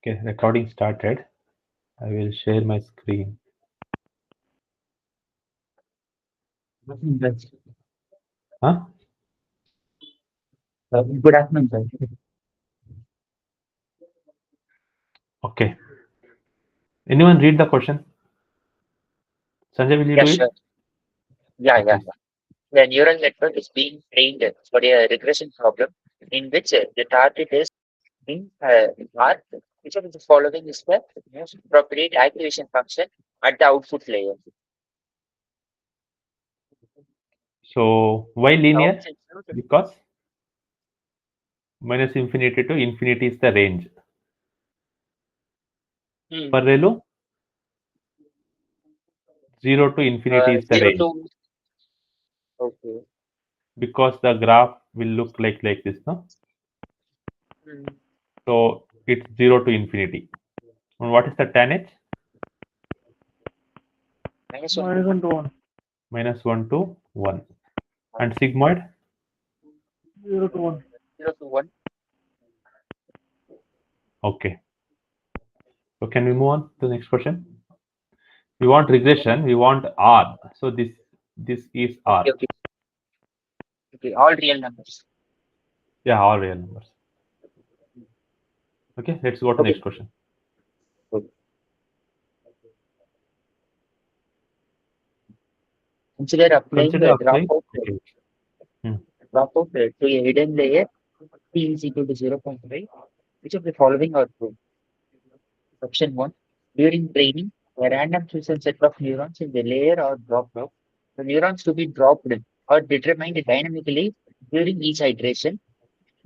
Okay, recording started. I will share my screen. Huh? Good afternoon, sir. Okay. Anyone read the question? Sanjay, will you Yeah, do it? sure. Yeah, Yeah, yeah. please. The neural network is being trained for a regression problem in which the target is in R. Which of the following is the most appropriate activation function at the output layer? So why linear? Options. Because minus infinity to infinity is the range. Hmm. For ReLU, 0 to infinity is the 0 range. to, okay. Because the graph will look like this, no? Hmm. So it's 0 to infinity. And what is the tan h? Minus 1 to 1. Minus 1 to 1. And sigmoid? 0 to 1. Okay. So can we move on to the next question? We want regression, we want R. So this is Okay, R. okay. Okay, all real numbers. Yeah, all real numbers. Okay, let's go to Okay. next question. Good. Consider applying Consider the applying. Okay. Hmm. dropout to a hidden layer t is equal to 0.5. Which of the following are true? Option 1. During training, a random chosen set of neurons in the layer are dropped out. The neurons to be dropped are determined dynamically during each iteration.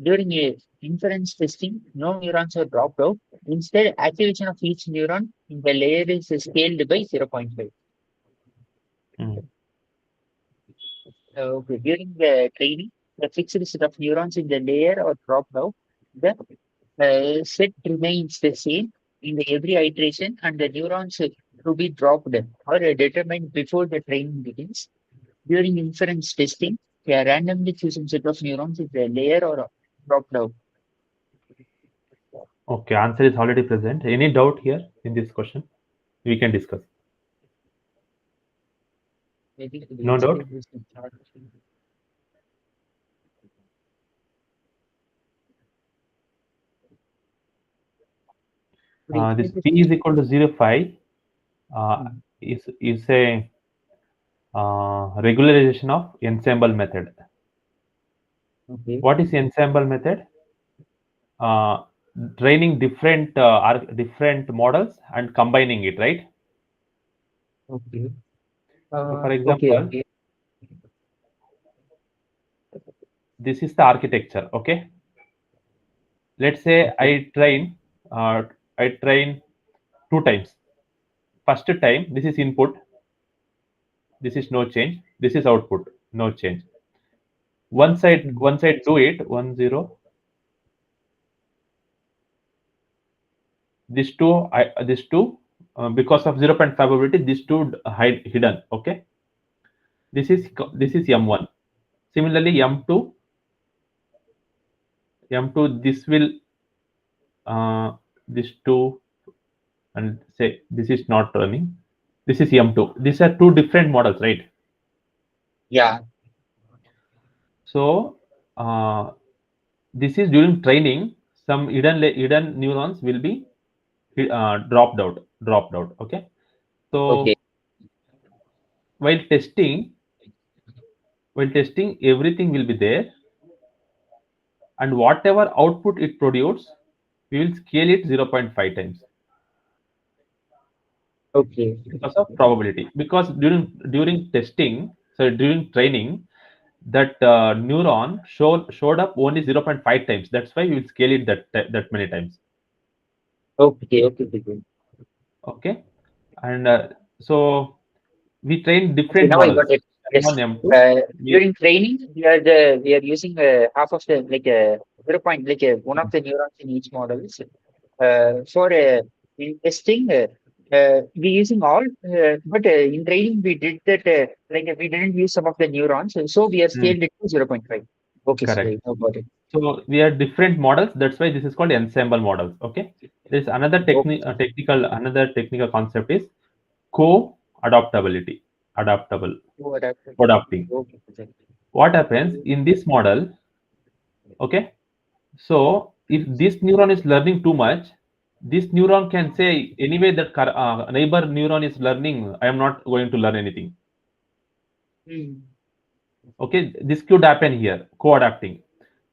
During a inference testing, no neurons are dropped out. Instead, activation of each neuron in the layer is scaled by 0.5. Hmm. Okay. During the training, the fixed set of neurons in the layer are dropped out. The set remains the same in every iteration, and the neurons to be dropped are determined before the training begins. During inference testing, a randomly chosen set of neurons in the layer are dropped out. Okay, answer is already present. Any doubt here in this question? We can discuss. Maybe to No doubt. explain this in chart. Could you This explain this p in is equal to 0.5 uh, chart? is a regularization of ensemble method. Okay. What is ensemble method? Uh, Training different different models and combining it, right? Okay. So, for Okay. example, Okay. this is the architecture. Okay, let's say Okay. I train two times. First time, this is input, this is no change, this is output, no change. Hmm. Once I do it 1 0, this two because of 0.5 probability, these two hidden. Okay, this is m1. Similarly, m2 this will this two, and say this is not running. This is m2. These are two different models, right? Yeah. So this is during training. Some hidden neurons will be dropped out. Okay, Okay. so while testing everything will be there, and whatever output it produces, we will scale it 0.5 times Okay. because of probability. Because during testing, so during training, that neuron showed up only 0.5 times. That's why we will scale it that many times. Okay. Okay. Okay. Okay, and so we train Okay, different now I models. got it. M1, Yes. M2. We, During training, we are using half of the like 0 point like one of the neurons in each model. For in testing, we using all, but in training we did that like we didn't use some of the neurons, so we are Hmm, scaled it to 0.5. Okay, sir, correct. I now got it. So we are different models. That's why this is called ensemble models. Okay. There's another Okay. technical concept is co-adaptability, adaptable, So adapted. adapting. Okay, Sujay. What happens in this model? Okay, so if this neuron is learning too much, this neuron can say anyway that neighbor neuron is learning. I am not going to learn anything. Hmm. Okay, this could happen here, co-adapting.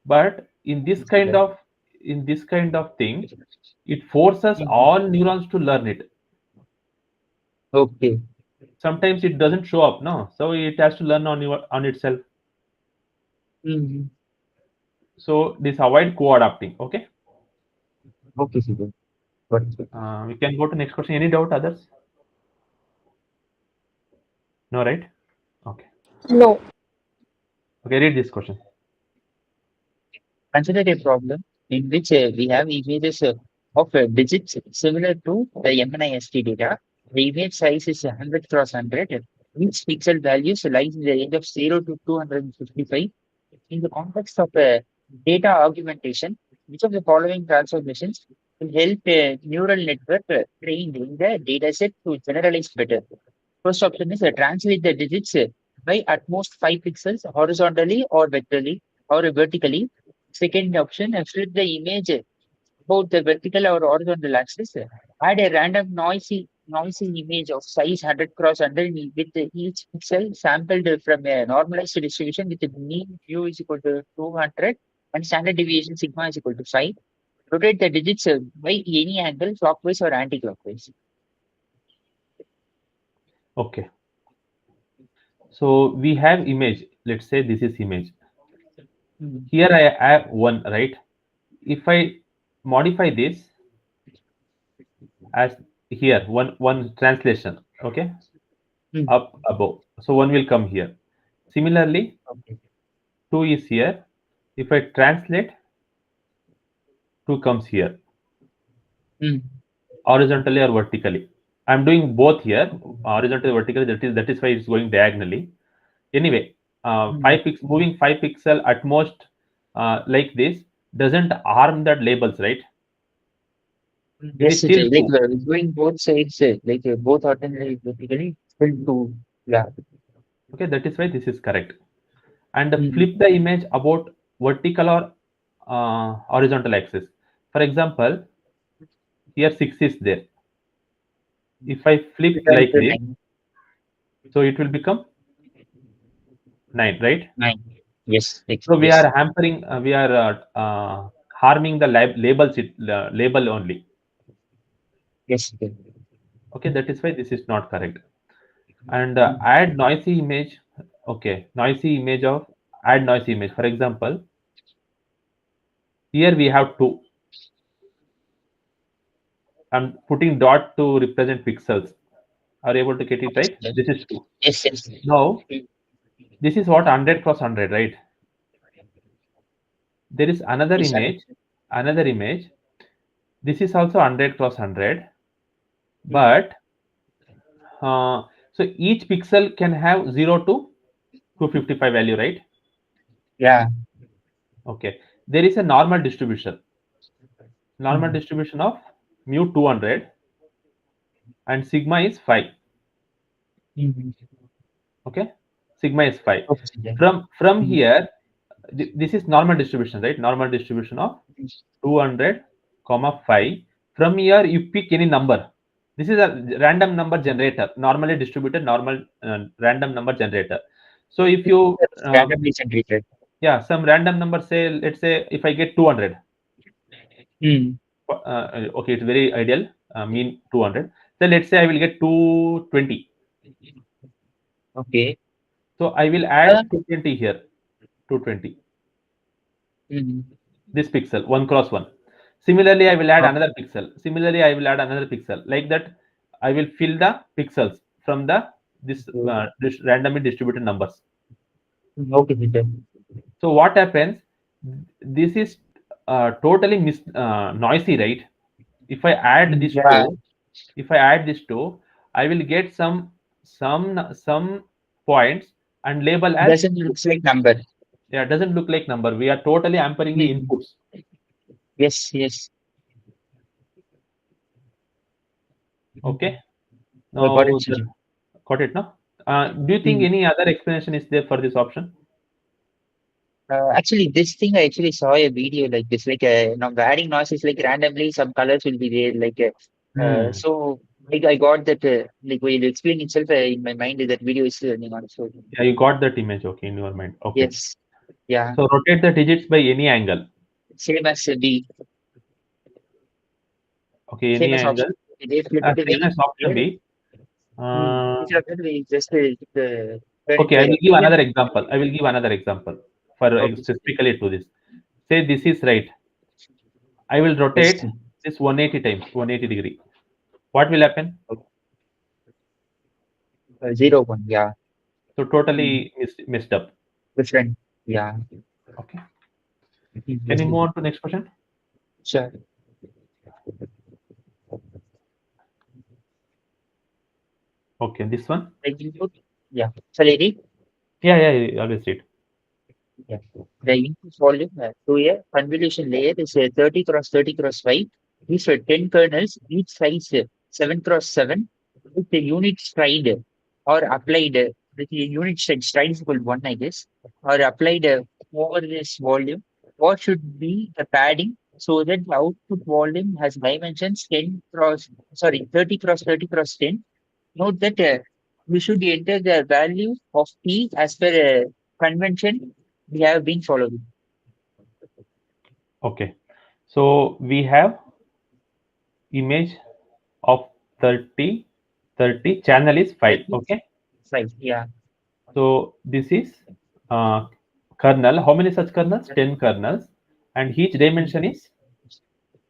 But in this kind of thing, it forces Hmm. all neurons to learn it. Okay. Sometimes it doesn't show up, no, so it has to learn on itself. Hmm. So this avoid co-adapting. Okay, Okay, Sujay. Got it. we can go to next question. Any doubt, others? No, right? Okay. No. Okay, read this question. Consider a problem in which we have images of digits similar to the MNIST data. The image size is 100 cross 100. Each pixel values lies in the range of 0 to 255. In the context of data augmentation, which of the following transformations will help a neural network trained in the dataset to generalize better? First option is translate the digits by at most 5 pixels horizontally or vertically. Second option, flip the image both the vertical or horizontal axis. Add a random noisy image of size 100 cross 100 with each pixel sampled from a normalized distribution with the mean mu is equal to 200 and standard deviation sigma is equal to 5. Rotate the digits by any angle, clockwise or anti-clockwise. Okay, so we have image. Let's say this is image. Mm, Here I have one, right? If I modify this as here one translation, okay, mm, up above, so one will come here. Similarly, okay. 2 is here. If I translate, 2 comes here, Mm, horizontally or vertically. I'm doing both here, horizontally, vertically. That is why it's going diagonally. Anyway, mm. moving 5 pixel at most, like this, doesn't harm that labels, right? It is Yes, still like 2. going both sides, both ordinary vertically, still two. Yeah. Okay, that is why this is correct. And Mm, flip the image about vertical or horizontal axis. For example, here 6 is there. If I flip return like to this, so it will become 9, right? 9. Yes, So we yes, are hampering, we are harming the label only. yes. Okay. Okay, that is why this is not correct. And Mm, add noisy image. Okay, noisy image of add noisy image. For example, here we have 2. I'm putting dot to represent pixels. Are you able to get it okay, right? sir. This is 2. Yes, yes. Now, Mm, this is what 100 cross 100, right? There is another yes, sir. image, another image. This is also 100 cross 100, Mm, but so each pixel can have 0 to 255 value, right? yeah. Okay. There is a normal distribution. Normal Mm, distribution of mu 200 and sigma is 5. mm, Okay, sigma is 5. okay, sir. From Mm, here, this is normal distribution, right? Normal distribution of 200 comma 5. From here you pick any number. This is a random number generator, normally distributed normal random number generator. So if you that's randomly generated. yeah, some random number, say let's say if I get 200, Mm, okay, it's very ideal, mean 200. Then let's say I will get 220. okay. So I will Uh, add 220 here, 220. mm, This pixel, 1 cross 1. Similarly, I will add okay. another pixel. Similarly, I will add another pixel. Like that, I will fill the pixels from this randomly distributed numbers. Mm, okay, sir. So what happens? This is totally noisy, right? If I add Mm, this yeah. two, if I add this two, I will get some points and label as Doesn't looks like number. yeah. Doesn't look like number. We are totally hampering the Mm, inputs. yes, yes. Okay. I got it, Now, Sujit. got it now. Do you think Mm. any other explanation is there for this option? Actually, this thing I actually saw a video like this, like adding noises like randomly, some colors will be there, like Hmm. so. Like I got that, like while you explain itself in my mind, that video is running on. So Yeah, you got that image. Okay, in your mind. Okay. yes, yeah, So rotate the digits by any angle. same as B, Okay, same any as option. angle. They flip it Same away as option here. B. Uh, Instead of that, we just turn okay, into I a will give triangle. another example. I will give another example for Okay, Sujit. specifically to this. Say this is right. I will Yes, rotate this 180 times, 180 degree. What will happen? okay. 0, 1, yeah. So Mm. totally messed up. Different, yeah. Okay. Can Yes, you move Sujit. on to next question? Sure. Okay, this one. Like input, yeah. Shall I read? Yeah, yeah, you always read. Yeah. The input volume to a convolution layer is 30 cross 30 cross 5. These are 10 kernels, each size 7 cross 7, with the unit stride or applied, with the unit stride is equal to 1, I guess, or applied over this volume. What should be the padding so that the output volume has dimensions 10 cross, sorry, 30 cross 30 cross 10. Note that we should enter the value of P as per convention we have been following. Okay. So we have image of 30, 30. Channel is 5. That is Okay. right. Yeah. So this is uh, kernel. How many such kernels? 10 kernels. And each Mm. dimension is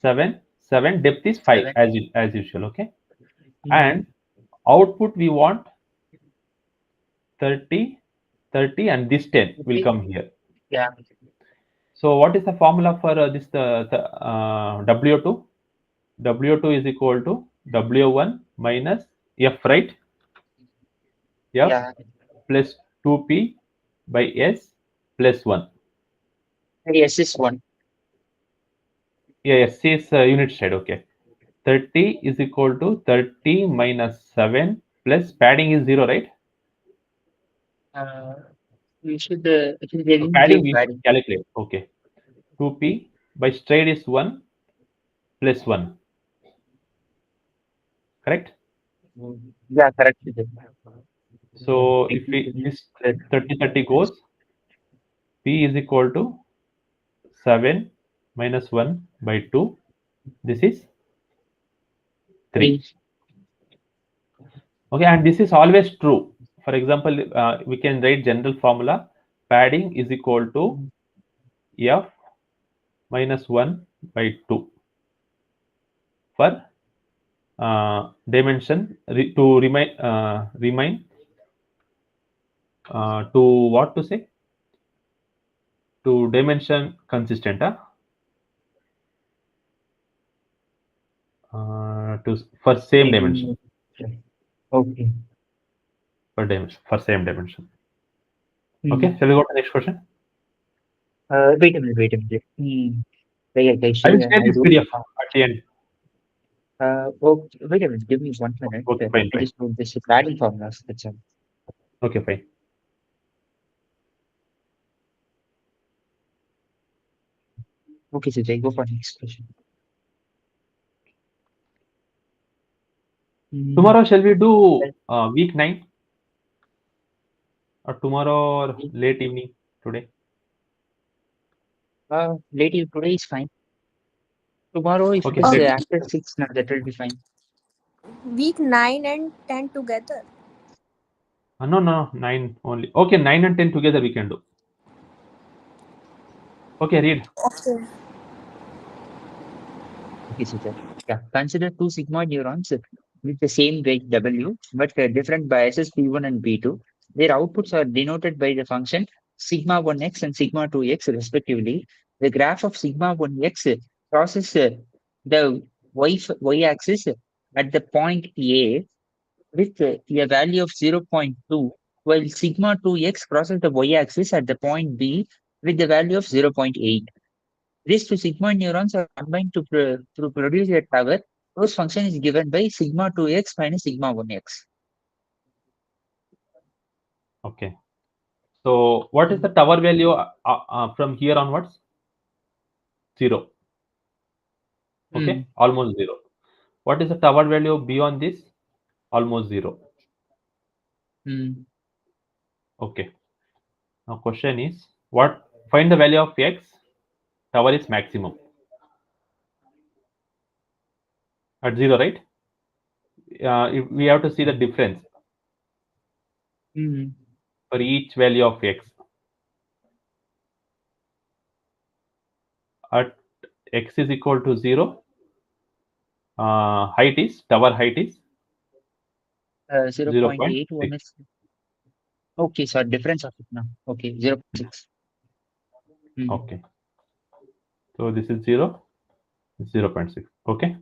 7. 7. Depth is 5 Seven. as usual. Okay. Mm. And output we want 30, 30, and this 10 will Okay. come here. Yeah. So what is the formula for this W2? W2 is equal to W1 minus F, right? F Yeah. plus 2P by S plus 1. Yes, this one. Yeah, S is unit side. Okay. 30 is equal to 30 minus 7 plus padding is 0, right? Uh, we should actually they So didn't padding give we should padding. calculate. Okay. 2P by stride is 1 plus 1. Correct? Yeah, correct. Sujit. So if Making we the this 30 goes, P is equal to 7 minus 1 by 2. This is 3. three. Okay, and this is always true. For example, we can write general formula. Padding is equal to F minus 1 by 2 for dimension to remain to what to say, to dimension consistent, to for same dimension, Making okay. for same dimension. Okay, Mm. shall we go to the next question? Wait a minute. Wait a minute. Wait, I will actually, share I this wrote. PDF at the end. Oh, wait a minute. Give me 1 minute. Okay, fine, I fine. just wrote this padding formulas. That's all. Okay, fine. Okay, Sujay, go for next question. Mm. Tomorrow shall we do week 9 or tomorrow or late evening today? Late today is fine. Tomorrow, if it Okay, is let's. after 6, now that will be fine. Week 9 and 10 together. No, no, 9 only. Okay, 9 and 10 together we can do. Okay, read. Okay. Okay, Sujay. Yeah, consider two sigmoid neurons with the same weight W, but different biases P1 and P2. Their outputs are denoted by the function sigma 1x and sigma 2x respectively. The graph of sigma 1x crosses the y-axis at the point A with a value of 0.2, while sigma 2x crosses the y-axis at the point B with the value of 0.8. These two sigmoid neurons are combined to produce a tower Those function is given by sigma 2x minus sigma 1x. Okay. So what is the tower value from here onwards? 0. Okay, almost 0. What is the tower value beyond this? Almost 0. Okay. Now question is, what? Find the value of x. Tower is maximum at 0, right? We have to see the difference for each value of x. At x is equal to 0, tower height is 0.8. 0.6. One is okay, so difference of it now. Okay, 0.6. Okay. So this is 0, 0.6. Okay.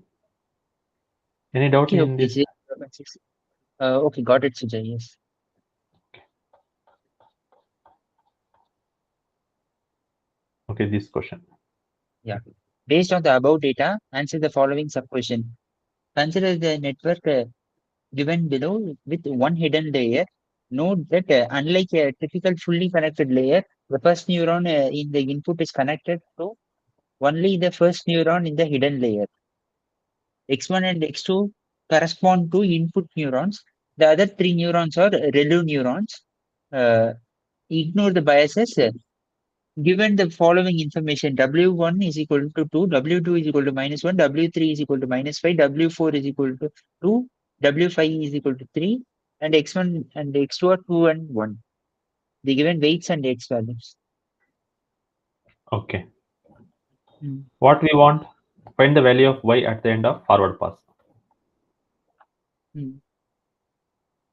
Any doubt in Okay, this? 0.6. Okay, got it, Sujay. Yes. Okay, this question. Yeah. Based on the above data, answer the following sub-question. Consider the network given below with one hidden layer. Note that unlike a typical fully connected layer, the first neuron in the input is connected to only the first neuron in the hidden layer. X1 and X2 correspond to input neurons. The other three neurons are ReLU neurons. Ignore the biases. Given the following information, W1 is equal to 2, W2 is equal to -1, W3 is equal to -5, W4 is equal to 2, W5 is equal to 3, and X1 and X2 are 2 and 1. The given weights and X values. Okay. What we want? Find the value of y at the end of forward pass.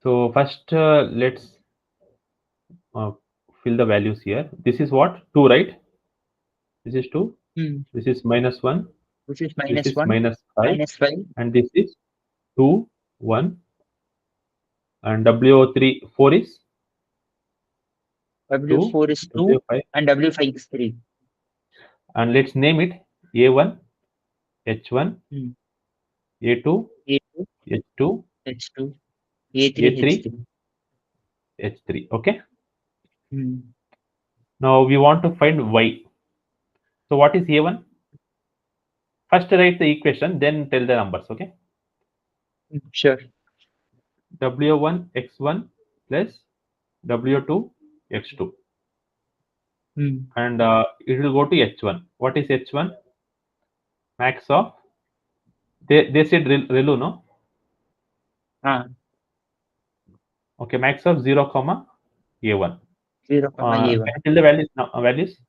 So first, let's fill the values here. This is what? 2, right? This is 2. This is -1. Which is This is -1, -5. -5, And this is 2, 1. And W3, 4 is 2, W4 is 2, W5. and W5 is 3. And let's name it A1, H1, A2, A2, H2, H2, A3, A3, H3. H3. Okay. Now we want to find y. So what is A1? First write the equation, then tell the numbers. Okay. Sure. W1 x1 plus W2 x2. And it will go to H1. What is H1? Max of, they said ReLU, no? Okay, max of 0, comma A1. 0, Can A1. you tell the values now? Values?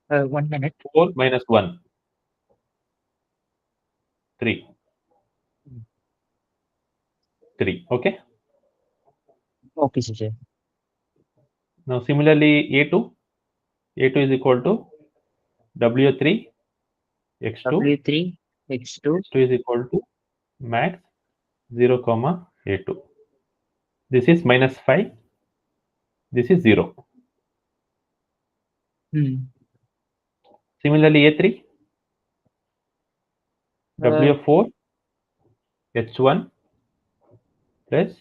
1 minute. 4 minus 1. 3. 3. Okay. Okay, Sujay. Now similarly A2. A2 is equal to W3 x2. W3, X2. X2 is equal to max 0, comma A2. This is -5. This is 0. Similarly A3. W4 H1 plus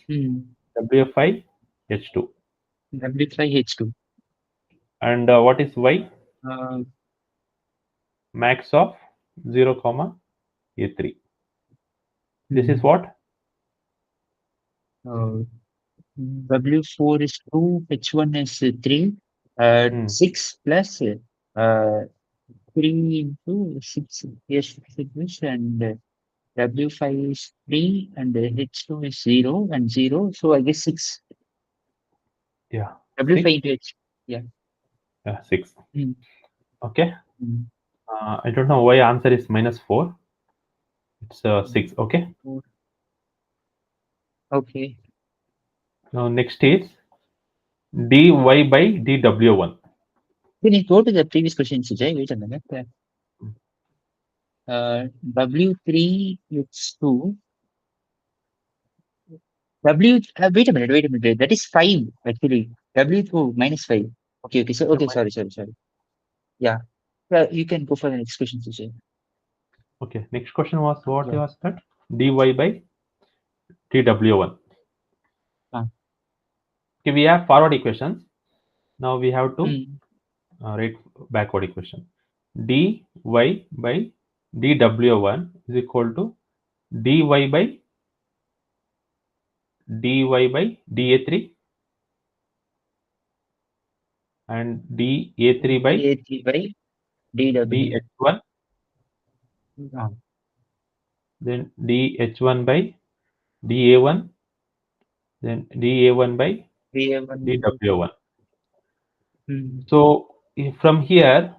W5 H2. W5, H2. And what is Y? Max of 0, comma A3. This is what? W4 is 2, H1 is 3, 6 plus 3 into 6, yes, 6, and W5 is 3, and H2 is 0, and 0, so I guess 6. Yeah. W5 6? into H. Yeah. 6. Okay. I don't know why answer is -4. It's 6. Okay. Okay. Now next is dy by dw1. Can you go to the previous question, Sujay? Wait a minute. W3 is 2. Wait a minute. That is 5, actually. W2 -5. Okay. So, okay, sorry. Yeah. You can go for the next question, Sujay. Okay, next question was what Yeah. was that? dy by dw1. Okay, we have forward equations. Now we have to write backward equation. dy by dw1 is equal to dy by da3 and da3 by A3 by DW. dh1, Ah, then dh1 by da1, then da1 by VA1. dw1. Hmm. So from here,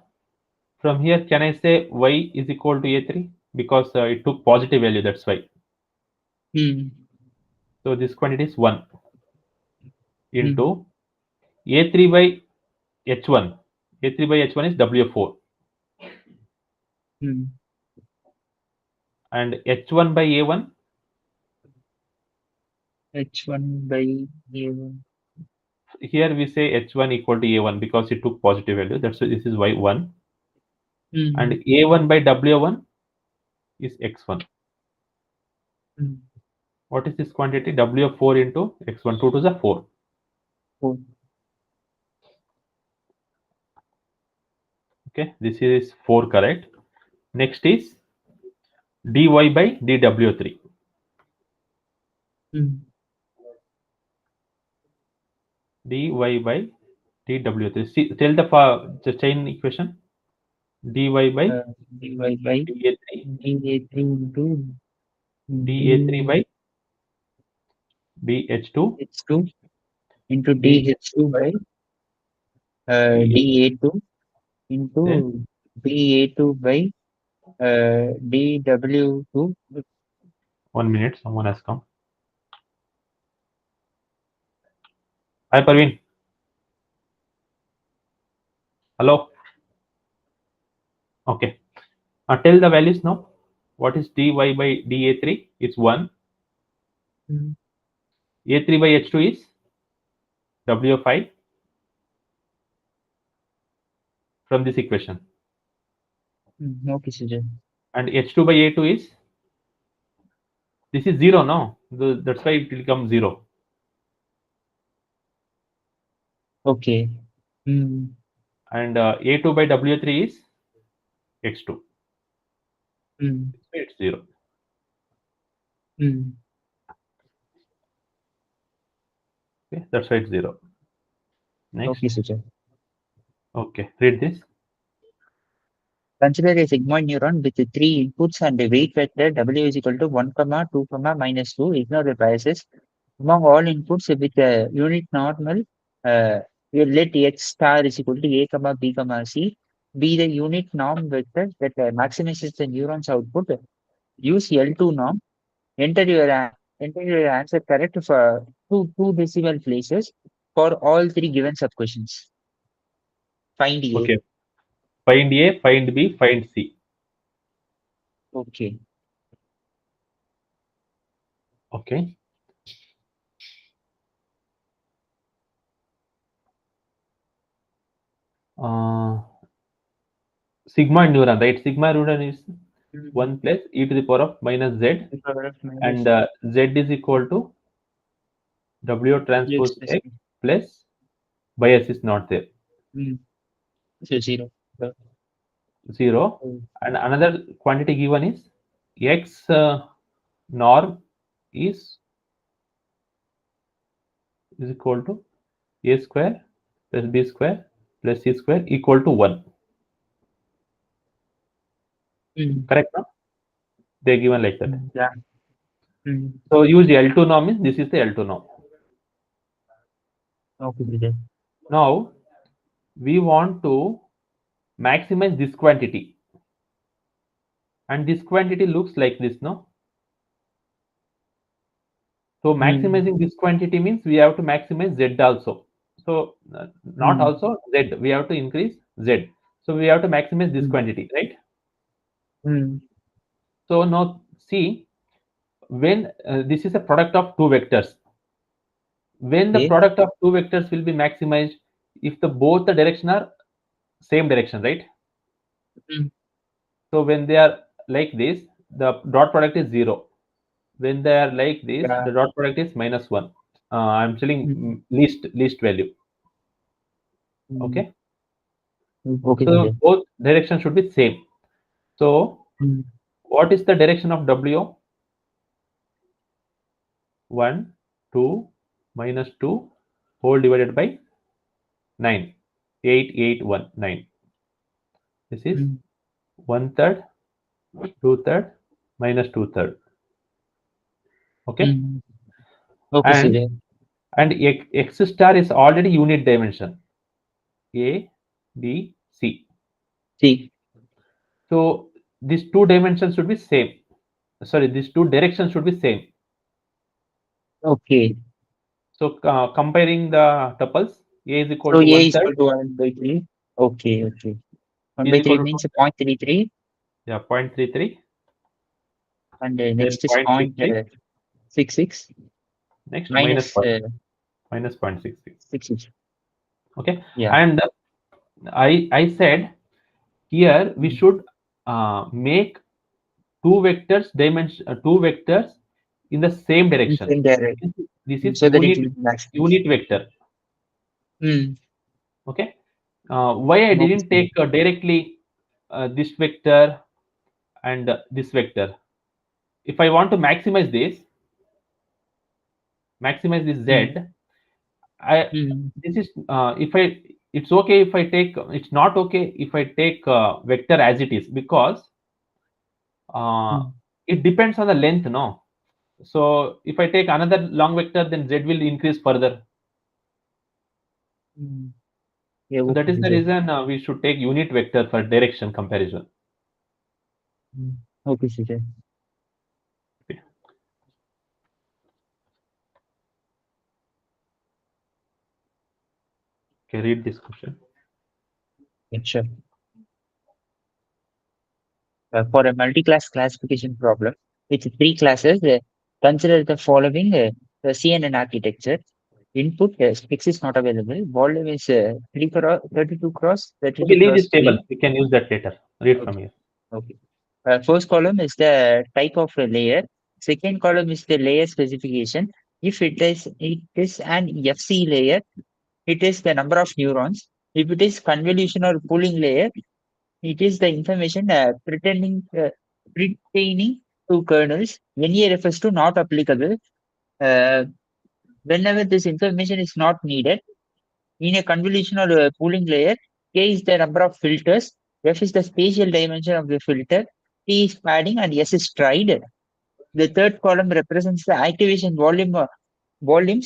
can I say y is equal to a3 because it took positive value, that's why. Hmm. So this quantity is 1 Hmm. into a3 by h1. a3 by h1 is w4 Hmm. and h1 by a1 H1 by A1. here we say h1 equal to a1 because it took positive value. That's why this is y1 and Hmm. a1 by w1 is x1. Hmm. What is this quantity? w4 into x1. 2 to the 4. Oh. Okay, this is 4 correct. Next is dy by dw3. Hmm. dy by dw3. See, tell the chain equation. dy by Dy by da3 DA3 into da3 by dh2 DH2 into d DH2 by dh, DA2 then into DA2 by DW2. 1 minute. Someone has come. Hi, Parveen. Hello. Okay. Tell the values now. What is dy by da3? It's 1. Hmm. a3 by h2 is w5 from this equation. Okay, Sujay. And h2 by a2 is, this is 0, no? That's why it will come 0. Okay. Hmm. And a2 by w3 is x2. Hmm. It's 0. Hmm. Okay, that's why it's 0. Okay, Next. Sujay. Okay, read this. Consider a sigmoid neuron with three inputs and a weight vector W is equal to 1, 2, -2. Ignore the biases. Among all inputs with a unit normal, we let X star is equal to A, B, C be the unit norm vector that maximizes the neuron's output. Use L2 norm. Enter your answer correct for two decimal places for all three given subquestions. Find A. Okay. Find A, find B, find C. Okay. Okay. Uh, sigmoid neuron, right? Sigmoid neuron is 1 plus e to the power of minus z, The power of minus and z is equal to w transpose X. x plus bias is not there, So 0. 0. Mm. And another quantity given is x norm is equal to a square plus b square plus c square equal to 1. Correct, no? They're given like that. Yeah. Mm. So use the L2 norm, means this is the L2 norm. Okay, Vijay. Now we want to maximize this quantity, and this quantity looks like this, no? So maximizing this quantity means we have to maximize z also. So not Mm. also z, we have to increase z. So we have to maximize this Mm. quantity, right? Mm. So now see, when this is a product of two vectors, when the Okay. product of two vectors will be maximized if the both the direction are same direction, right? Mm. So when they are like this, the dot product is 0. When they are like this, Yeah. the dot product is -1. I'm telling Mm. least value. Mm. Okay. Okay, So Vijay. both directions should be same. So Mm. what is the direction of W? 1, 2, -2 whole divided by 9. 8, 8, 1, 9. This is Mm. 1/3, 2/3, -2/3. Okay. Mm. Okay, And Vijay. X star is already unit dimension. A, B, C. See. So these two dimensions should be same. Sorry, these two directions should be same. Okay. So comparing the tuples, A is equal So to A one is third, equal to 1 by 3. Okay, okay. 1 B is by equal 3 to means 2, 0.33, yeah, 0.33, and then next is 0.66, 0.66 next minus minus 0.66. 6. Okay, Yeah. and I said here we Mm. should make two vectors in the same In direction. same direct. This is So that it will match. unit vector. Mm. Okay. Why I Okay, didn't take directly this vector and this vector? If I want to maximize this Mm. z, I Mm. this is if I it's okay if I take, it's not okay if I take vector as it is, because uh, Mm. it depends on the length, no? So if I take another long vector, then z will increase further. Mm. Yeah, So that okay, is the Vijay. reason we should take unit vector for direction comparison. Mm. Okay, Vijay. Okay, read this question. Yeah, sure. For a multi-class classification problem with three classes, consider the following the CNN architecture. Input X is not available. Volume is 32 cross Okay, 32 leave this cross table. 3. We can use that later. Read from Okay. here. Okay. First column is the type of a layer. Second column is the layer specification. If it is an FC layer, it is the number of neurons. If it is convolution or pooling layer, it is the information pertaining to kernels. NA refers to not applicable. Uh, Whenever this information is not needed, in a convolution or a pooling layer, K is the number of filters, F is the spatial dimension of the filter, T is padding, and S is stride. The third column represents the activation volumes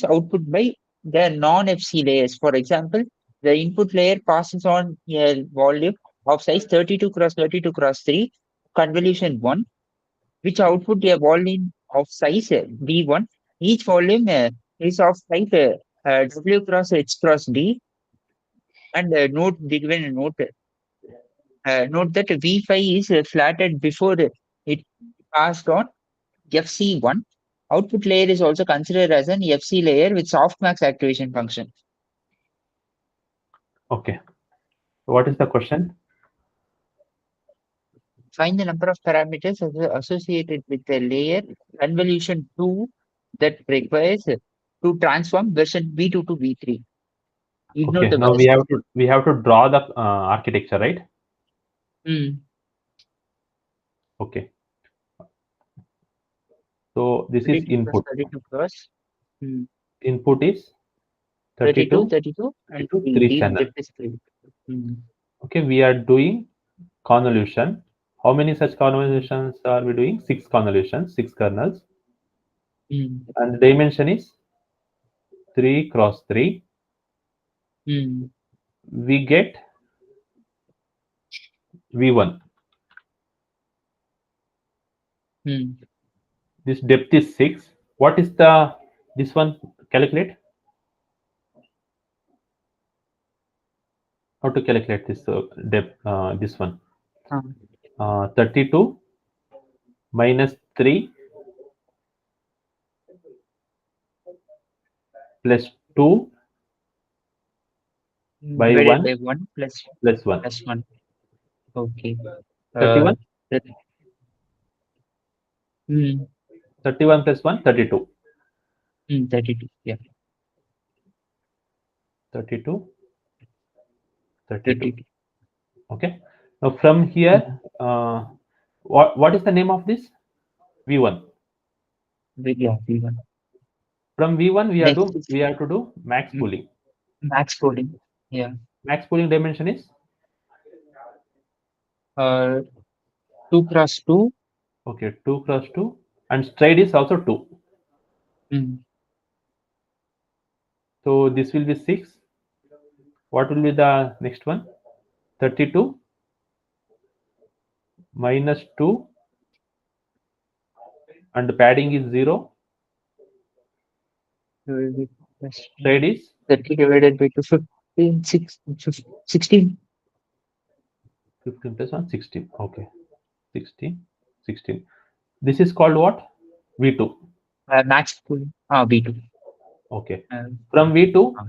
output by the non-FC layers. For example, the input layer passes on a volume of size 32 cross 32 cross 3, convolution 1, which output a volume of size V1. Each volume is of type W cross H cross D. And note that V5 is flattened before it passed on FC1. Output layer is also considered as an FC layer with softmax activation function. Okay. So what is the question? Find the number of parameters associated with the layer convolution 2 that requires to transform version V2 to V3. Ignore Okay. the Now version. we have to draw the architecture, right? Mm. Okay. So this is 32 plus input. 32 plus Input is 32, 32 32, and into 3. 3 D channel. depth is 3. Mm. Okay, we are doing convolution. How many such convolutions are we doing? 6 convolutions, 6 kernels, Mm. and the dimension is 3 cross 3. Mm. We get V1. Mm. This depth is 6. What is the this one? Calculate. How to calculate this depth? This one. 32 minus 3 plus 2 by Divided 1 by 1 plus plus 1. plus 1. Okay. Uh, 31. Mm. 31 plus 1, 32. 32. Yeah. 32, 32. 32. Okay. Now from here, what is the name of this? V1. Yeah, V1. From V1, Next is we have to do max pooling. max coding. Yeah. Max pooling dimension is 2 cross 2. okay 2 cross 2, and stride is also 2. Mm. So this will be 6. What will be the next one? 32 minus 2, and the padding is 0. Divided by plus Stride is 30 divided by 2, 15, 16. 15 plus 1, 16. Okay, 16, 16. This is called what? V2. Max coding. B2. Okay. Uh, From V2, uh,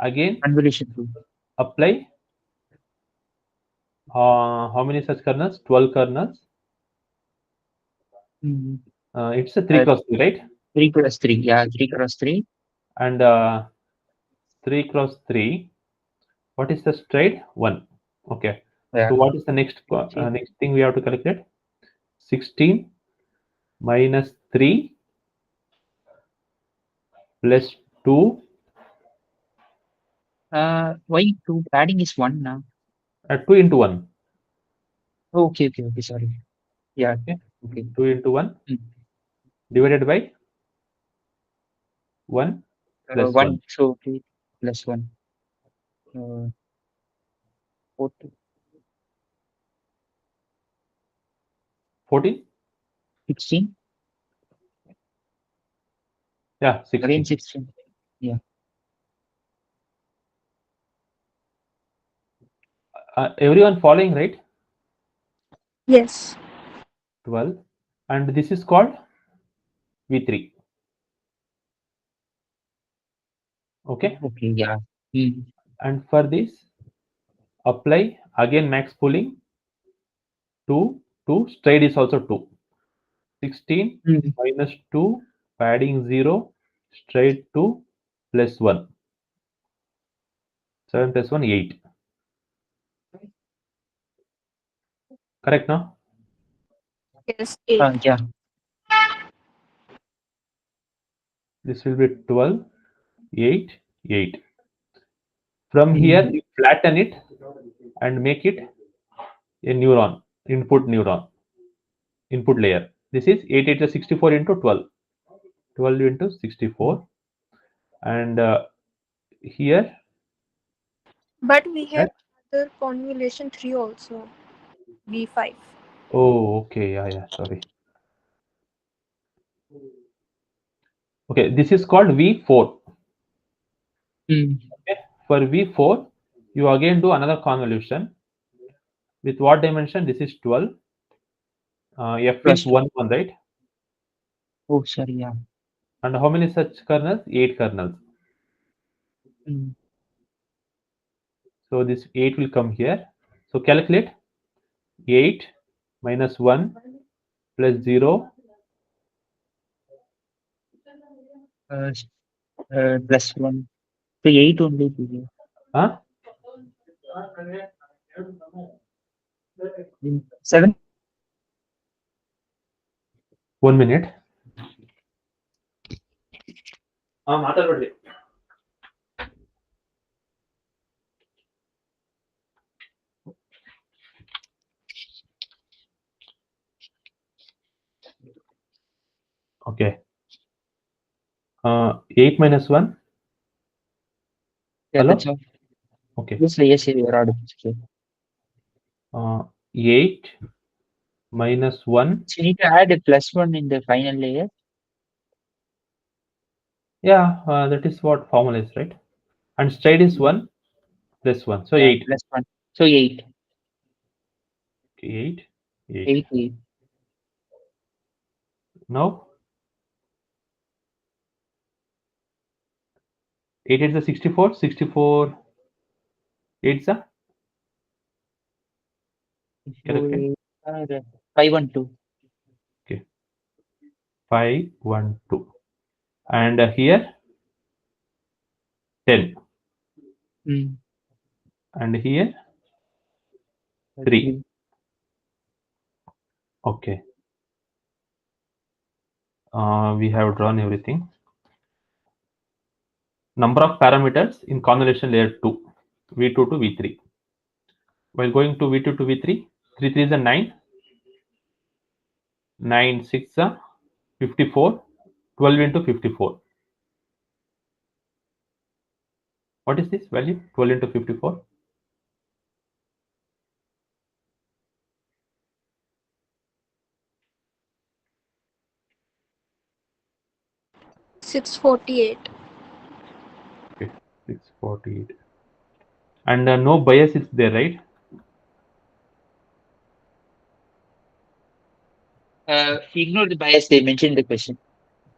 again convolution tool. apply how many such kernels? 12 kernels. Mm. It's a 3 cross 3, right? 3 plus 3. Yeah, 3 cross 3. And 3 cross 3. What is the stride? 1. Okay. Yeah. So what is the next next thing we have to calculate? 16 minus 3 plus 2. Why 2? Padding is 1 now. 2 into 1. Okay, okay, okay. Sorry. Yeah. Okay. Okay. 2 into 1 Mm. divided by 1 plus 1. 1. So 2 plus 1. 14. 14? 16. Yeah, Again 16. 16. Yeah. Everyone following, right? Yes. 12. And this is called V3. Okay. Okay. Yeah. Mm. And for this, apply again max pooling 2, 2. Stride is also 2. 16 Mm. minus 2, padding 0, straight 2 plus 1. 7 plus 1, 8. Correct now? Yes. 8. Yeah. This will be 12, 8, 8. From here, Mm. you flatten it and make it a neuron, input layer. This is 8, 8 is 64 into 12. 12 into 64. And here, But we have that, other convolution 3 also. V5. oh, okay, yeah, sorry. Okay, this is called V4. Mm. Okay. For V4, you again do another convolution. With what dimension? This is 12. F is Plus 2. 1, 1, right? Oh, sorry. Yeah. And how many such kernels? 8 kernels. Mm. So this 8 will come here. So calculate 8 minus 1 plus 0. Uh, Plus 1. So 8 only. Huh? 7. 1 minute. ಮಾತಾಡ್ಬೇಡ್ರಿ. Okay. 8 minus 1. Yeah, Hello? that's all. Okay. Yes, yes, you are audible. Okay. 8 minus 1. So you need to add a plus 1 in the final layer. Yeah, that is what formula is, right? And stride is 1 plus 1. So Yeah, 8. plus 1. So 8. 8, 8. 8, 8. Now 8 is the 64. 64 8 is a So correct, right? 5 and 2. Okay. 5, 1, 2. And here 10. And here 3. Okay. We have drawn everything. Number of parameters in convolution layer 2, V2 to V3. While going to V2 to V3, 3 3 is a 9, 9 6 is a 54, 12 into 54. What is this value? 12 into 54? 648. Okay, 648. And no bias is there, right? Ignore the bias they mentioned in the question.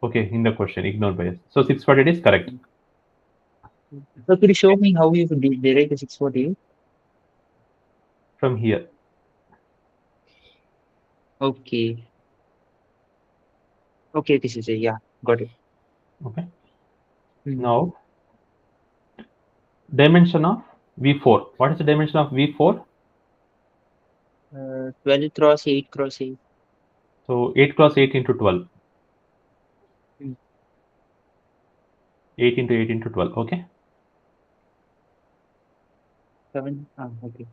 Okay, in the question, ignore bias. So 648 is correct. So could you show me how you could derive the 648? From here. Okay. Okay, this is it. Yeah, got it. Okay. Now, dimension of V4. What is the dimension of V4? 12 cross 8 cross 8. So 8 cross 8 into 12. 8 into 8 into 12. Okay. 7. Okay.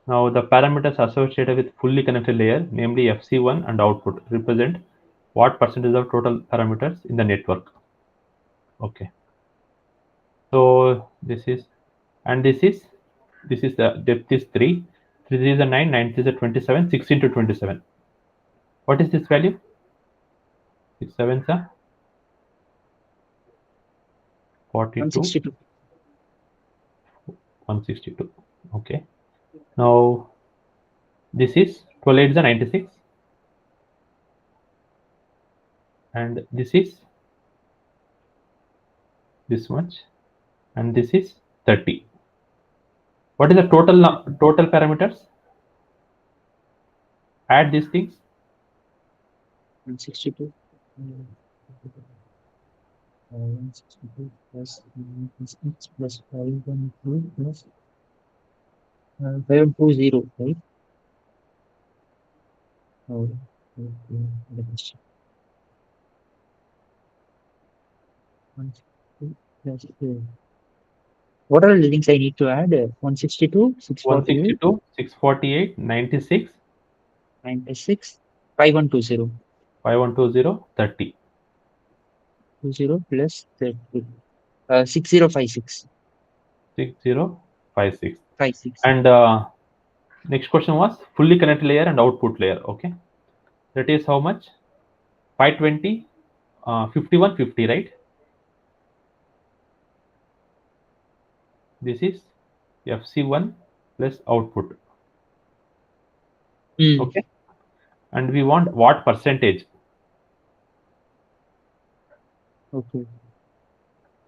Now the parameters associated with fully connected layer, namely FC1 and output, represent what percentage of total parameters in the network. Okay. So this is, and this is the depth is 3. 3 is a 9, 9 is a 27, 6 into 27. What is this value? 6 7s are 42, 162. 162. Okay. Now this is 12 8 is a 96. And this is this much. And this is 30. What is the total parameters? Add these things. 162. 162 plus 6 plus 512 plus 520, right? Oh, okay. Let me check. 162 plus what are the things I need to add? 162, 648, 162, 648, 96, 96, 5120. 5120, 30. 20 plus 30. 6056. 6056. 56. And next question was fully connected layer and output layer. Okay. That is how much? 520, 5150, right? This is FC1 plus output. Okay. And we want what percentage? Okay.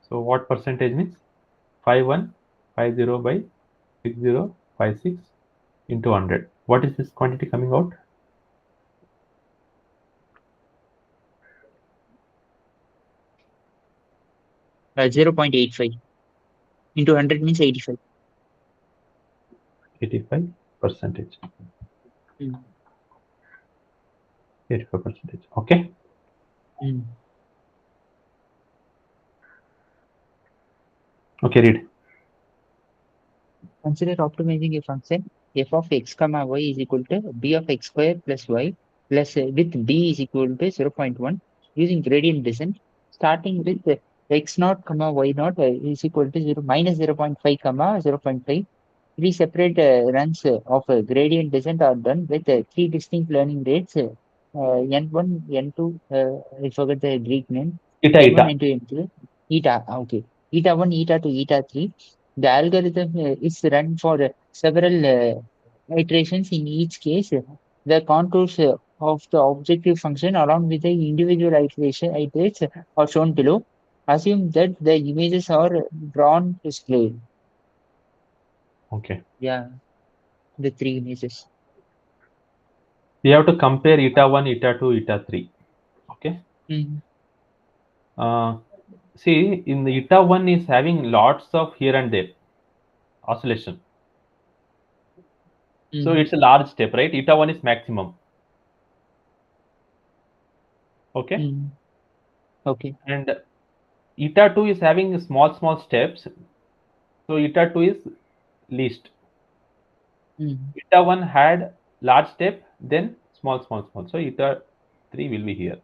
So what percentage means 5150 by 6056 into 100. What is this quantity coming out? Uh, 0.85 into 100 means 85. 85 percentage. 85 percentage. Okay. Okay, read. Consider optimizing a function f of x comma y is equal to b of x square plus y plus with b is equal to 0.1 using gradient descent starting with x naught comma y naught is equal to 0 minus 0.5 comma 0.5. Three separate runs of gradient descent are done with three distinct learning rates. N1, N2, I forgot the Greek name. Eta, N1, eta. N2, N3. Eta, okay. Eta 1, eta 2, eta 3. The algorithm is run for several iterations. In each case, the contours of the objective function along with the individual iterates are shown below. Assume that the images are drawn to scale. Okay. Yeah, the three images. We have to compare eta 1, eta 2, eta 3. Mm. See, in the eta 1 is having lots of here and there oscillation. So Mm. it's a large step, right? Eta 1 is maximum. Okay. Mm. Okay. And eta 2 is having small steps. So eta 2 is least. Mm. Eta 1 had large step, then small. So eta 3 will be here.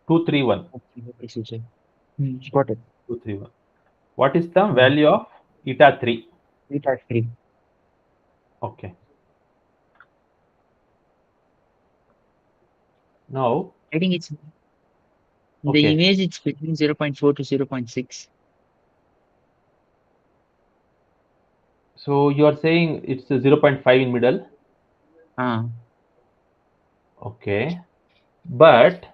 2, 3, 1. Okay. Okay, Sujay. Got it. 2, 3, 1. What is the Mm. value of eta 3? Eta 3. Okay. Now, I think it's in the okay. image, it's between 0.4 to 0.6. So you are saying it's a 0.5 in middle. Ah. Okay. But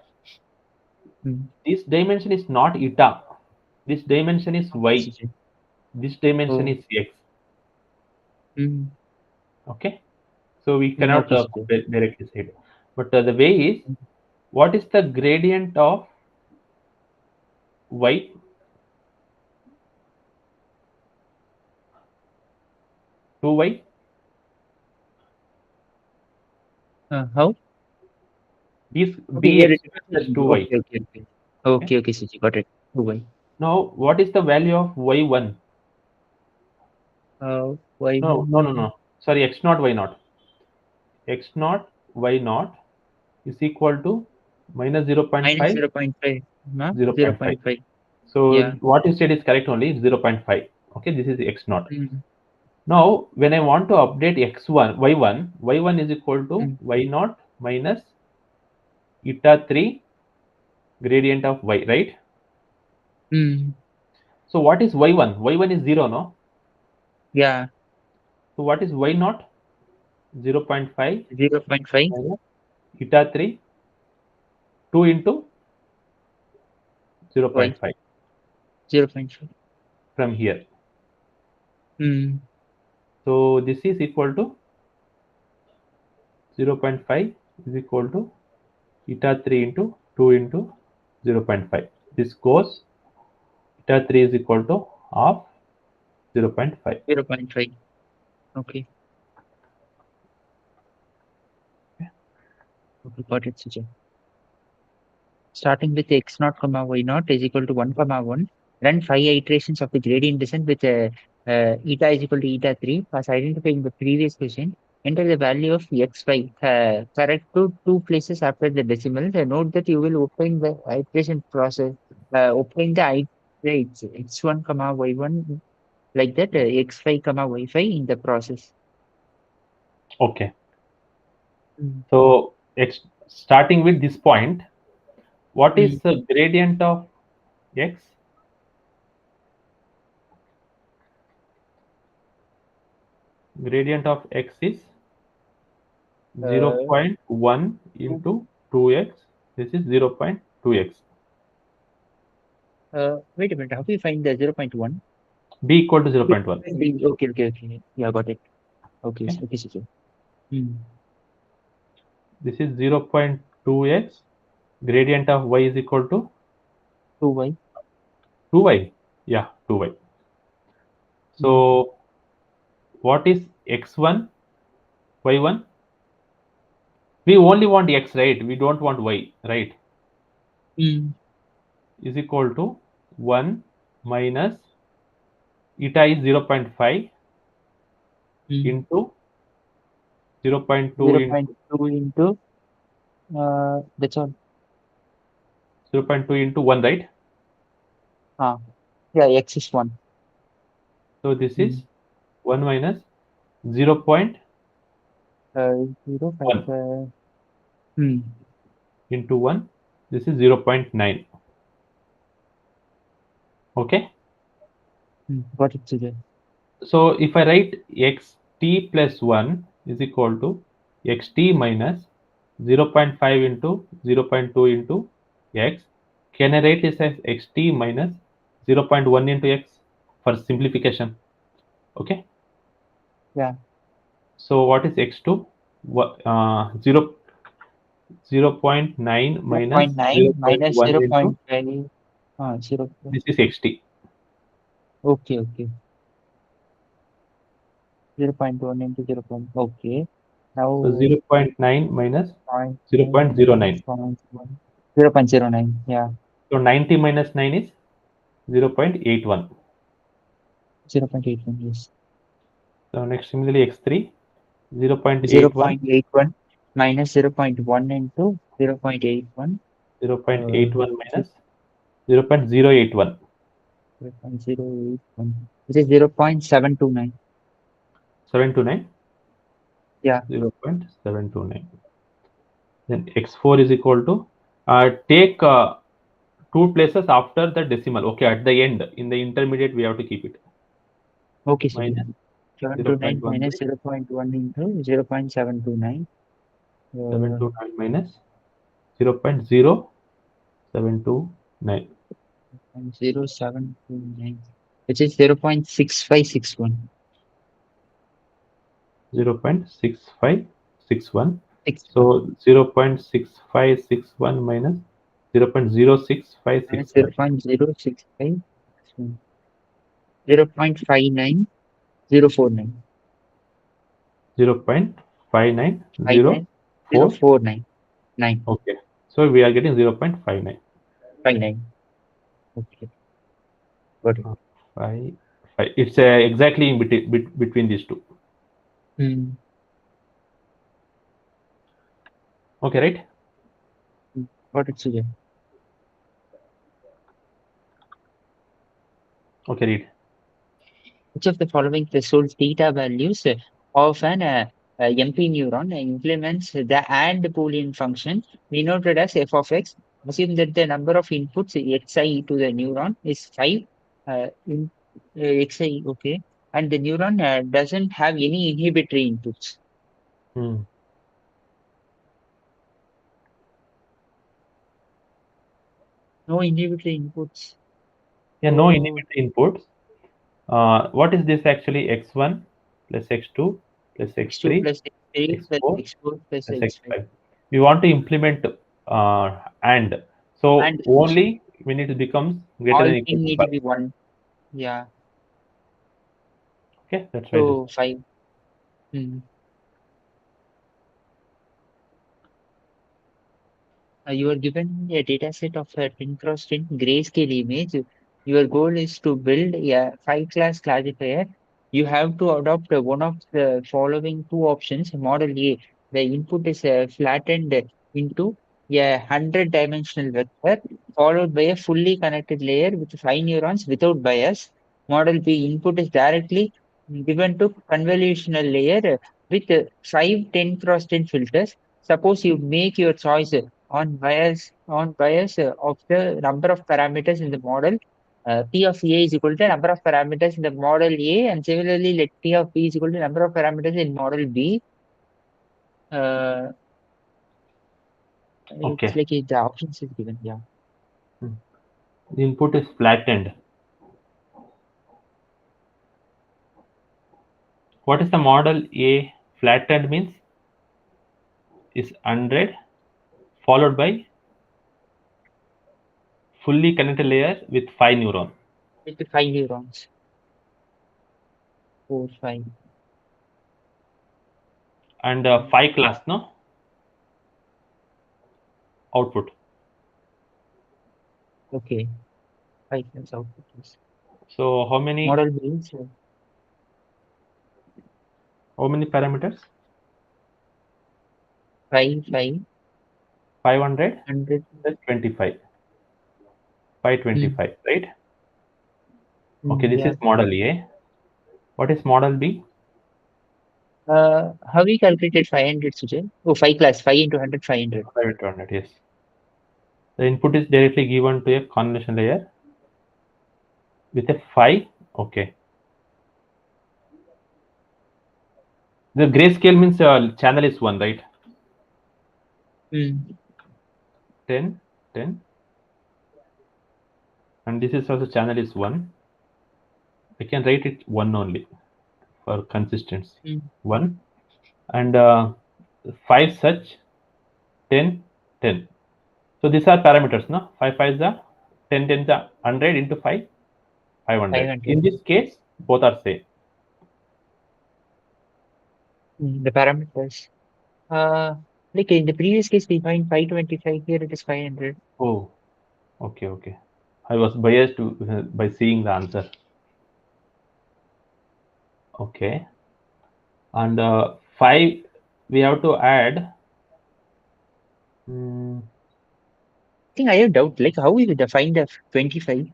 Mm. this dimension is not eta. This dimension is Okay, y. Sujay. This dimension Oh. is x. Mm. Okay. So we cannot Okay, Sujay. directly say it. But the way is, what is the gradient of y? 2y? How? Is Okay, here bx it plus is. 2y. Okay, okay, okay. Okay. Okay, okay, Sujay. Got it. Oh, why? Now, what is the value of y1? Why No. Sorry, x naught, y naught. X naught, y naught is equal to minus minus 0.5, 0.5? Huh? 0.5. 0.5. So Yeah. what you said is correct only, it's 0.5. Okay, this is x naught. Mm. Now, when I want to update x1, y1 is equal to Mm. y naught minus eta 3 gradient of y, right? Mm. So what is y1? Y1 is 0, no? Yeah. So what is y naught? 0.5 0.5. minus eta 3, 2 into Why? 0.5 0.5. from here. Mm. So this is equal to 0.5 is equal to eta 3 into 2 into 0.5. This goes eta 3 is equal to half 0.5. 0.5. Okay. Okay, got it, Sujay. Starting with x naught comma y naught is equal to 1 comma 1. Run 5 iterations of the gradient descent with eta is equal to eta 3. As identifying the previous question, enter the value of x5 correct to 2 places after the decimal. Note that you will open the iteration process, open the iterates x1 comma y1 like that, x5 comma y5 in the process. Okay. Mm. So starting with this point, what Mm. is the gradient of x? Gradient of x is Uh, 0.1 into 2x. This is 0.2x. Wait a minute. How do you find the 0.1? B equal to 0.1. Okay, okay, okay. Yeah, got it. Okay, Okay. okay, okay. Mm. This is 0.2x. Gradient of y is equal to 2y. 2y. Yeah, 2y. Mm. So what is x1, y1? We only want x, right? We don't want y, right? Mm. Is equal to 1 minus eta is 0.5 Mm. into 0.2 into 0.2 into, that's all. 0.2 into 1, right? Ah, yeah, x is 1. So this Mm. is 1 minus 0.1 0, 5, mm. into 1. This is 0.9. Okay. Got it, Sujay. So if I write xt plus 1 is equal to xt minus 0.5 into 0.2 into x, can I write this as xt minus 0.1 into x for simplification? Okay. Yeah. So what is x2? 0. 0.9 minus 0.9 minus 0.1 into 0.5. 0. this is xt. Okay, okay. 0.1 into 0. Okay. Now So 0.9 minus 0.9 0.09. 0.09. Yeah. So 90 minus 9 is 0.81. 0.81. Yes. So next similarly x3 0.81 0.81 minus 0.1 into 0.81. 0.81 Which is minus 0.081 0.081. Which is 0.729. 729 Yeah. 0.729. Then x4 is equal to take two places after the decimal. Okay, at the end in the intermediate we have to keep it Okay, so minus 729 minus 0.13 0.1 into 0.729. 729 minus 0.0729 0729, which is 0.6561. 0.6561. 61 So 0.6561 minus minus 0.06561. 0.0656. 0.59049. 0.59049. 59049. Okay. So we are getting 0.59. 59. Okay, got it. 5, 5. It's exactly in between these two. Hmm. Okay, right? Got it, Sujay. Okay, read. Which of the following threshold theta values of an MP neuron implements the AND Boolean function denoted as f of x? Assume that the number of inputs xi to the neuron is 5 in xi, okay, and the neuron doesn't have any inhibitory inputs. Hmm. No inhibitory inputs. Yeah, no So inhibitory inputs. What is this actually? X1 plus X2 plus x2 X3 plus x3 plus X4 x4 plus plus x5. X5. We want to implement and. So And only when it becomes greater all than equal thing to need 5. to be 1. Yeah. Okay, that's why this. So 5. Hmm. You are given a data set of a 10 cross 10 grayscale image. Your goal is to build a 5-class classifier. You have to adopt one of the following two options. Model A, the input is flattened into a 100-dimensional vector, followed by a fully connected layer with 5 neurons without bias. Model B, input is directly given to convolutional layer with 5 10 cross 10 filters. Suppose you make your choice on bias of the number of parameters in the model. P of A is equal to number of parameters in the model A, and similarly let P of B is equal to number of parameters in model B. Uh, it's Okay. like the options is given. Yeah. Hmm. The input is flattened. What is the model A? Flattened means is 100 followed by fully connected layer with 5 neurons With the 5 neurons. 4, 5. and 5 class no output. Okay. 5 plus output is. So Model B is how many parameters? 5, 5, 500 100. plus 25. Hmm. 525, right? Okay, this Yeah. is model A. What is model B? How we calculated 500, Sujay? Oh, 5 class, 5 into 100, 500. 500, yes. The input is directly given to a convolution layer with a 5. Okay. The grayscale means channel is 1, right? Hmm. 10, 10. And this is also channel is 1. I can write it 1 only for consistency. Hmm. 1. And 5 such 10, 10. So these are parameters, no? 5 5 the 10 10 the 100 into 5, 500. 500. In this case, both are same. The parameters. Like in the previous case, we find 525. Here it is 500. Oh, okay. I was biased by seeing the answer. Okay, and 5 we have to add. I think I have doubt. Like how we will define the 25?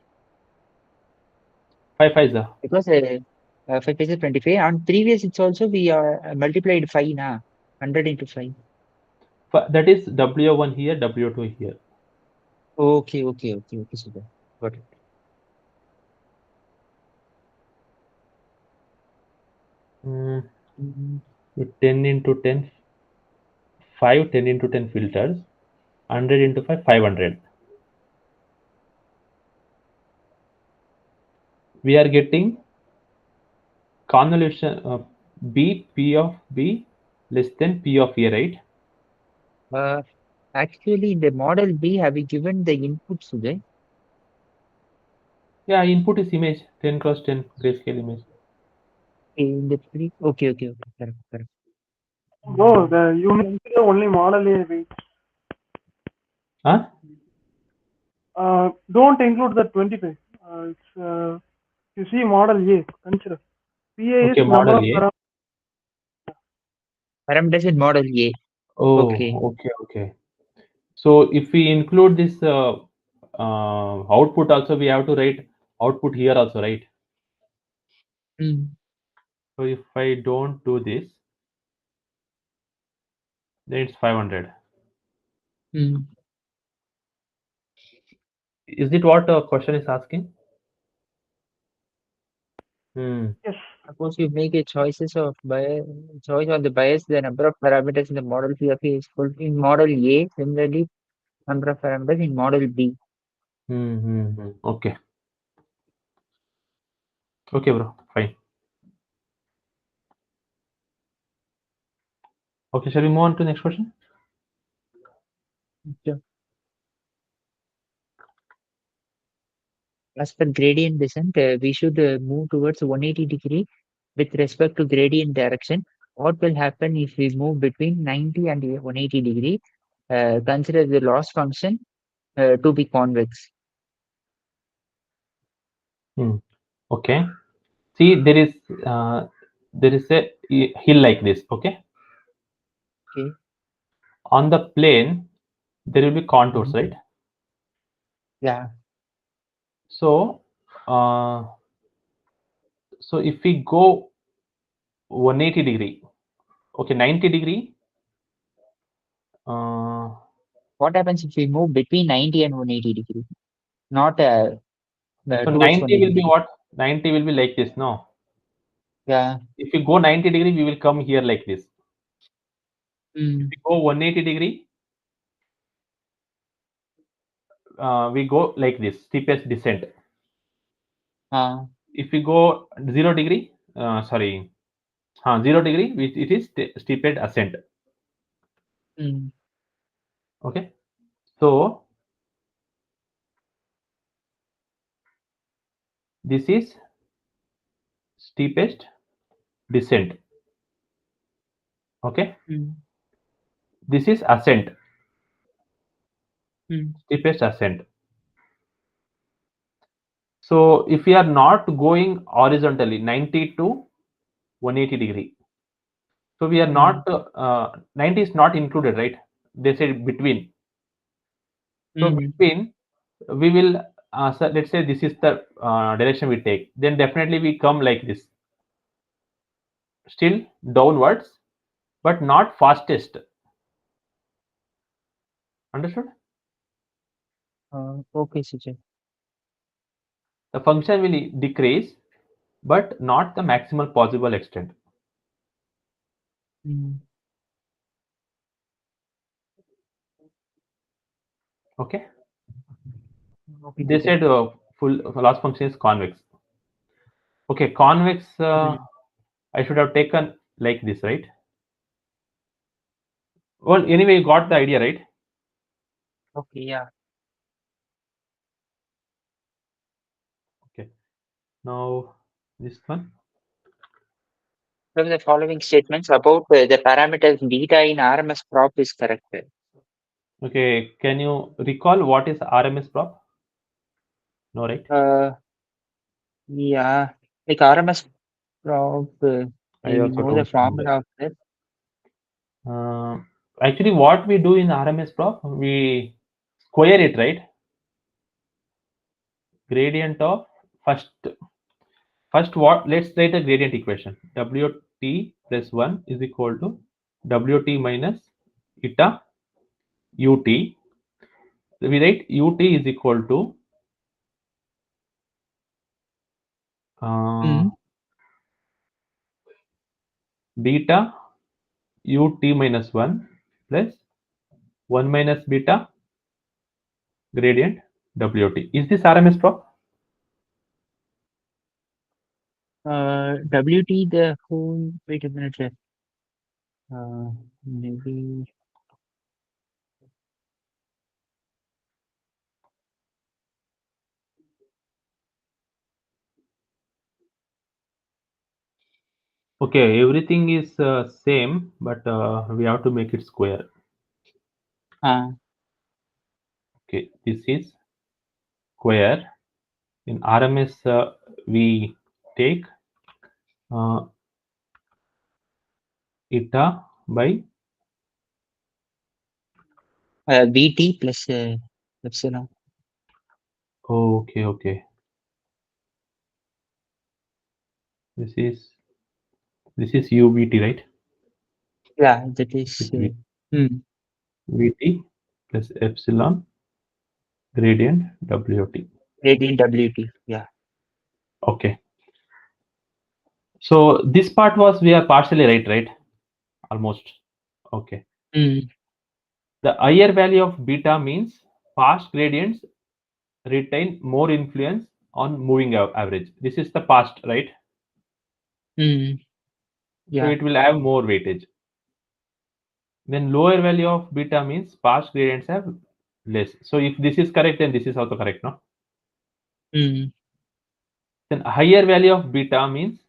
5 5 the. Because 5 is 25. On previous, it's also we multiplied 5 na 100 into 5. That is W1 here, W2 here. Okay. Super. Got it. Mm, Mm, 10 into 10, 5, 10 into 10 filters, 100 into 5, 500. We are getting convolution B, P of B less than P of A, right? Uh, Actually, in the model B, have we given the inputs today? Yeah, input is image 10 cross 10 grayscale image. In the pre okay. Correct. No, you need to only model A weight. Huh? Don't include the 25. You see model A, consider. PA is Okay, number model of A. Parameters in model A. Okay. Oh, okay. So if we include this output also, we have to write output here also, right? Mm, So if I don't do this, then it's 500. mm. Is it what a question is asking? Yes. Suppose you make a choice on the bias, the number of parameters in the model P of A is full in model A. Similarly, number of parameters in model B. Okay. Okay, bro. Fine. Okay, shall we move on to next question? Sure. As per gradient descent, we should move towards 180 degree with respect to gradient direction. What will happen if we move between 90 and 180 degree? Consider the loss function to be convex. Okay. See, there is a hill like this. Okay. Okay. On the plane, there will be contours, Mhm. right? Yeah. So, uh, so if we go 180 degree, okay, 90 degree. What happens if we move between 90 and 180 degree? Not So towards 90 180 will be degree. what? 90 will be like this. No. Yeah. If you go 90 degree, we will come here like this. If Mm. we go 180 degree, we go like this, steepest descent. Uh, If we go 0 degree, 0 degree, it is steepest ascent. mm, Okay. So this is steepest descent. Okay. mm, This is ascent, mm, steepest ascent. So if we are not going horizontally 90 to 180 degree, so we are mm, not 90 is not included, right? They said between. So mm. between we will so let's say this is the direction we take. Then definitely we come like this, still downwards, but not fastest. Understood? Okay, Sujay. The function will decrease, but not the maximal possible extent. Mm. Okay. Okay, They Sujay. said full loss function is convex. Okay, convex. Mm. I should have taken like this, right? Well, anyway, you got the idea, right? Okay, yeah. Okay. Now this one. From the following statements about the parameters beta in RMS prop is correct. Okay. Can you recall what is RMS prop? No, right? Yeah, like RMS prop, I I also know the don't remember. formula of that. Actually, what we do in RMS prop, we square it, right? Gradient of first what? Let's write a gradient equation. Wt plus 1 is equal to Wt minus eta ut. We write ut is equal to Mm. beta ut minus 1 plus 1 minus beta gradient Wt. Is this RMS prop? WT the whole, wait a minute. Maybe. Okay, everything is same, but we have to make it square. Okay, this is square. In RMS, we take eta by VT plus epsilon. okay. This is UVT, right? Yeah, that is VT plus epsilon gradient WT. gradient WT. Yeah. Okay. So this part was we are partially right? Almost. Okay. Mm. The higher value of beta means past gradients retain more influence on moving average. This is the past, right? Mm. So Yeah. it will have more weightage. Then lower value of beta means past gradients have less. So if this is correct, then this is also correct, no? Mm. Then higher value of beta means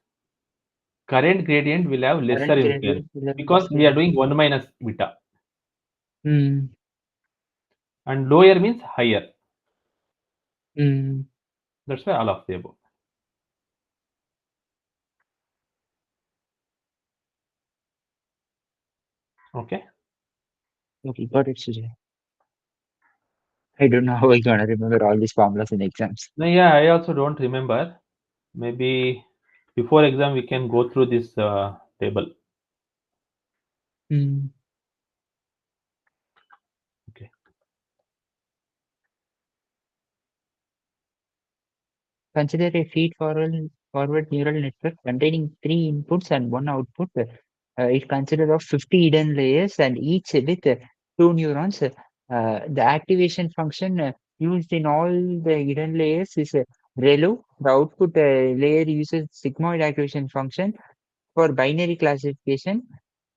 current gradient will have lesser Current influence gradient will have because we are lesser. doing 1 minus beta. Mm. And lower means higher. Mm. That's why all of the above. Okay. Okay, got it, Sujay. I don't know how I gonna remember all these formulas in exams. No, yeah, I also don't remember. Maybe before exam we can go through this table. Mm. Okay. Consider a forward neural network containing 3 inputs and 1 output. It consists of 50 hidden layers and each with 2 neurons. The activation function used in all the hidden layers is ReLU. The output layer uses sigmoid activation function for binary classification.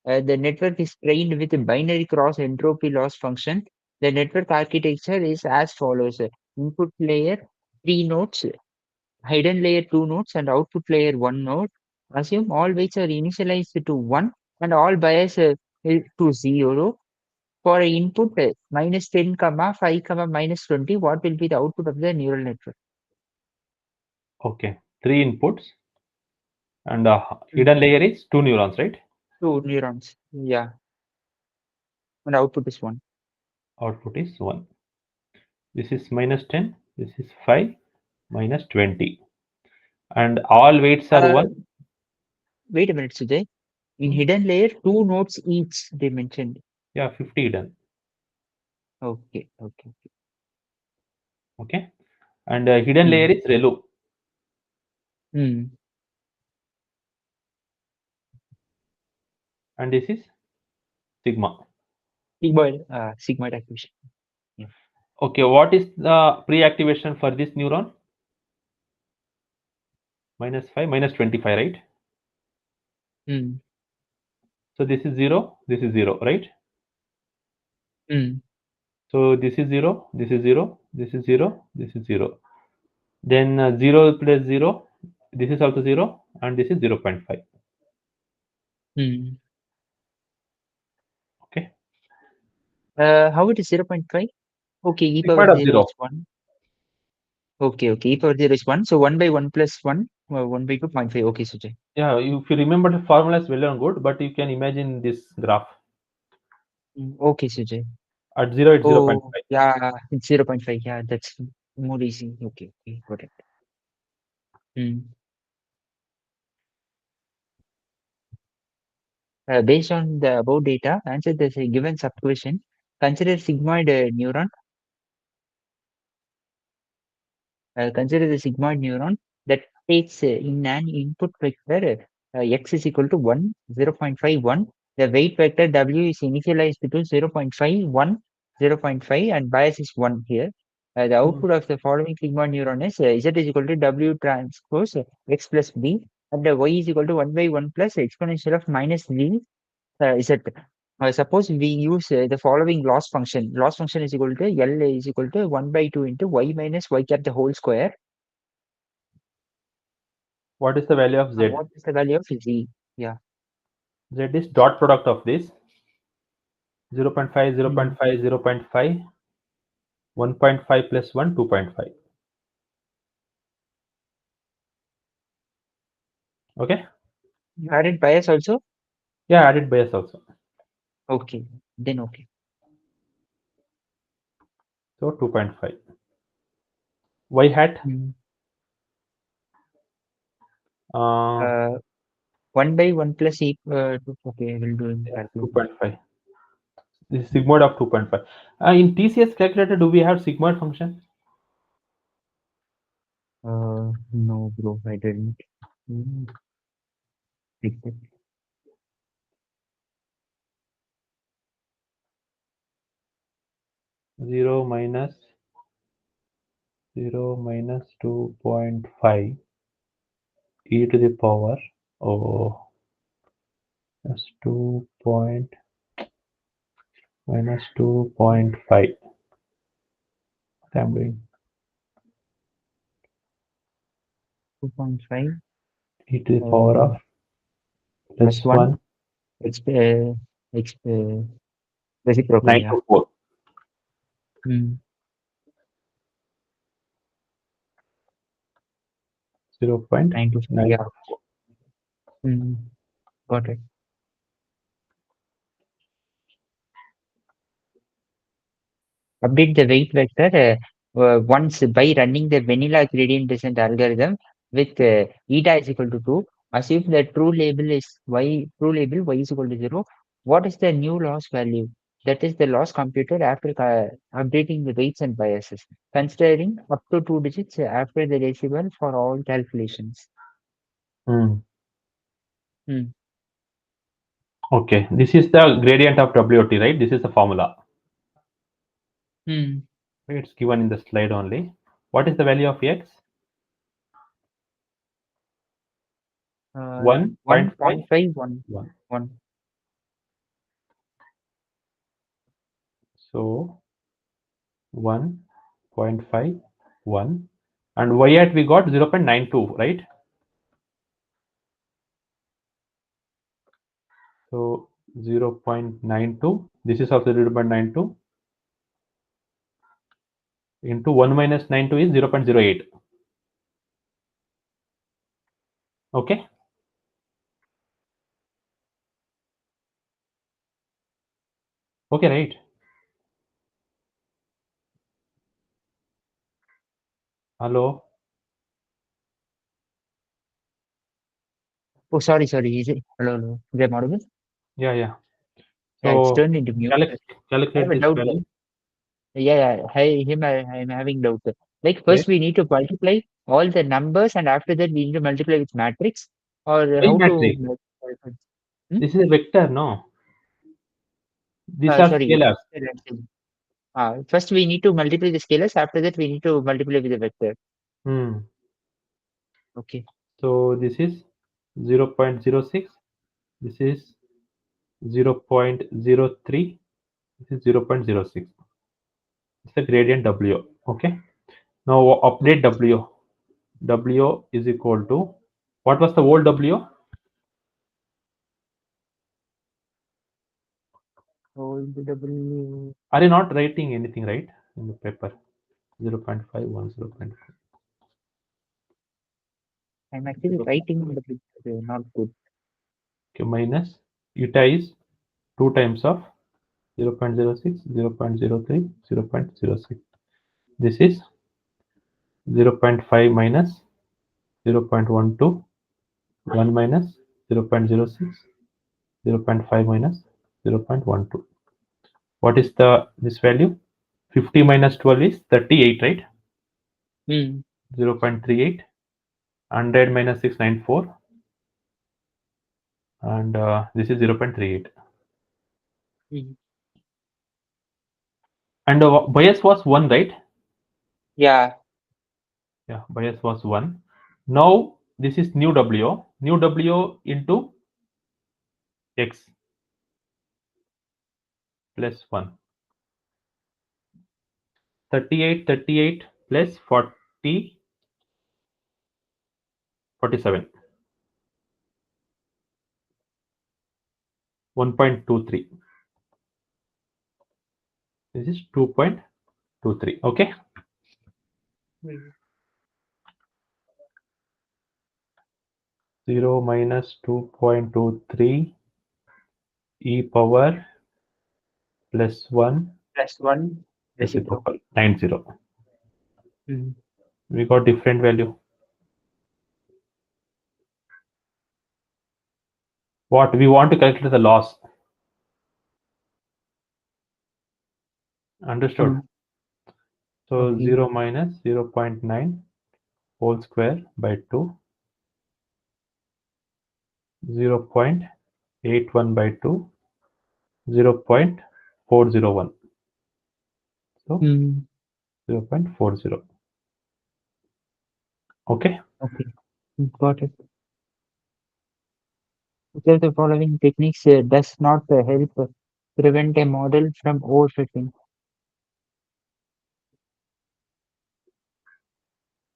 The network is trained with a binary cross entropy loss function. The network architecture is as follows. Input layer, 3 nodes, hidden layer 2 nodes, and output layer 1 node. Assume all weights are initialized to 1 and all bias to 0. For input minus 10, comma 5, comma minus 20, what will be the output of the neural network? Okay. 3 inputs and hidden layer is 2 neurons, right? 2 neurons. Yeah. And output is 1. Output is 1. This is minus 10. This is 5 minus 20. And all weights are 1. Wait a minute, Sujay. In Hmm? hidden layer, 2 nodes each, they mentioned. Yeah, 50 hidden. Okay. Okay. And hidden layer is ReLU. Hmm. And this is sigma. Sigmoid activation. Yeah. Okay, what is the pre-activation for this neuron? Minus 5, minus 25, right? Hmm. So this is 0, this is 0, right? Mm. So this is 0, this is 0, this is 0, this is 0. Then 0 plus 0, this is also 0, and this is 0.5. Mm. Okay. How it is 0.5? Okay, e power Sigmoid of 0 0. is 1. Okay, okay, e power 0 is 1. So 1 by 1 plus 1, 1 by 2.5. Okay, Sujay. Yeah, if you remember the formula is well and good, but you can imagine this graph. Okay, Sujay. At 0, it's 0.5. Oh, yeah, it's 0.5. Yeah, that's more easy. Okay, okay, got it. Based on the above data, answer the given sub-question. Consider sigmoid neuron. Consider the sigmoid neuron that takes in an input vector x is equal to 1, 0.51. The weight vector w is initialized to 0.51, 0.5, and bias is 1 here. The output of the following sigmoid neuron is z is equal to w transpose x plus b, and y is equal to 1 by 1 plus exponential of minus v z. Suppose we use the following loss function. Loss function is equal to L is equal to 1 by 2 into y minus y cap the whole square. What is the value of z? What is the value of z? Yeah. Z is dot product of this 0.5, 0.5, 0.5, 1.5 plus 1, 2.5. Okay. You added bias also? Yeah, added bias also. Okay. Then okay. So 2.5. Y hat. Mm. Uh, 1 by 1 plus e. Okay, I will do in calculator. 2.5. This is sigmoid of 2.5. In TCS calculator, do we have sigmoid function? No, bro, I didn't. Take it. 0 minus 2.5 e to the power plus 2 point minus 2.5. What I'm doing? 2.5 E to the power of plus 1 exp, reciprocal, 9 yeah. to 4. Mm. 9 to 4, 0.9. yeah. Got it. Update the weight vector once by running the vanilla gradient descent algorithm with eta is equal to 2. Assume the true label y is equal to 0. What is the new loss value? That is the loss computed after updating the weights and biases, considering up to 2 digits after the decimal for all calculations. Hmm. Okay, this is the gradient of WT, right? This is the formula. Hmm. It's given in the slide only. What is the value of x? 1.5. 1.511. So 1.51, and y at we got 0.92, right? So 0.92. This is also 0.92 into 1 minus 92 is 0.08. Okay. Okay, right. Hello. Oh, sorry. Is it? Hello. Is that audible? Yeah, yeah. Yeah, it's So turned into mute. I calculate have a this doubt. value. Yeah. I'm having doubt. Like Okay. first we need to multiply all the numbers and after that we need to multiply with matrix or Y how to matrix. multiply? Hmm? This is a vector, no? These are Sorry. scalars. First we need to multiply the scalars. After that we need to multiply with the vector. Okay. So this is 0.06. This is 0.03. This is 0.06. It's the gradient W. Okay. Now update W. W is equal to, what was the old W? Old W. Are you not writing anything right in the paper? 0.5, 0.5. I'm actually writing, but it's not good. Okay, minus eta is 2 times of 0.06, 0.03, 0.06. This is 0.5 minus 0.12, 1 minus 0.06, 0.5 minus 0.12. What is this value? 50 minus 12 is 38, right? 0.38. 100 minus 694, and this is 0.38. And bias was 1, right? Yeah. Yeah, bias was 1. Now this is new W into x plus 1. 38 plus 40, 47. 1.23. This is 2.23. Okay. 0 minus 2.23 e power plus 1 +1 reciprocal 90. Mm. We got different value. What we want to calculate the loss. Understood? So Okay. 0 minus 0.9 whole square by 2, 0.81 by 2, 0.401. So 0.40. Okay. Okay. Got it. Which of the following techniques does not help prevent a model from overfitting?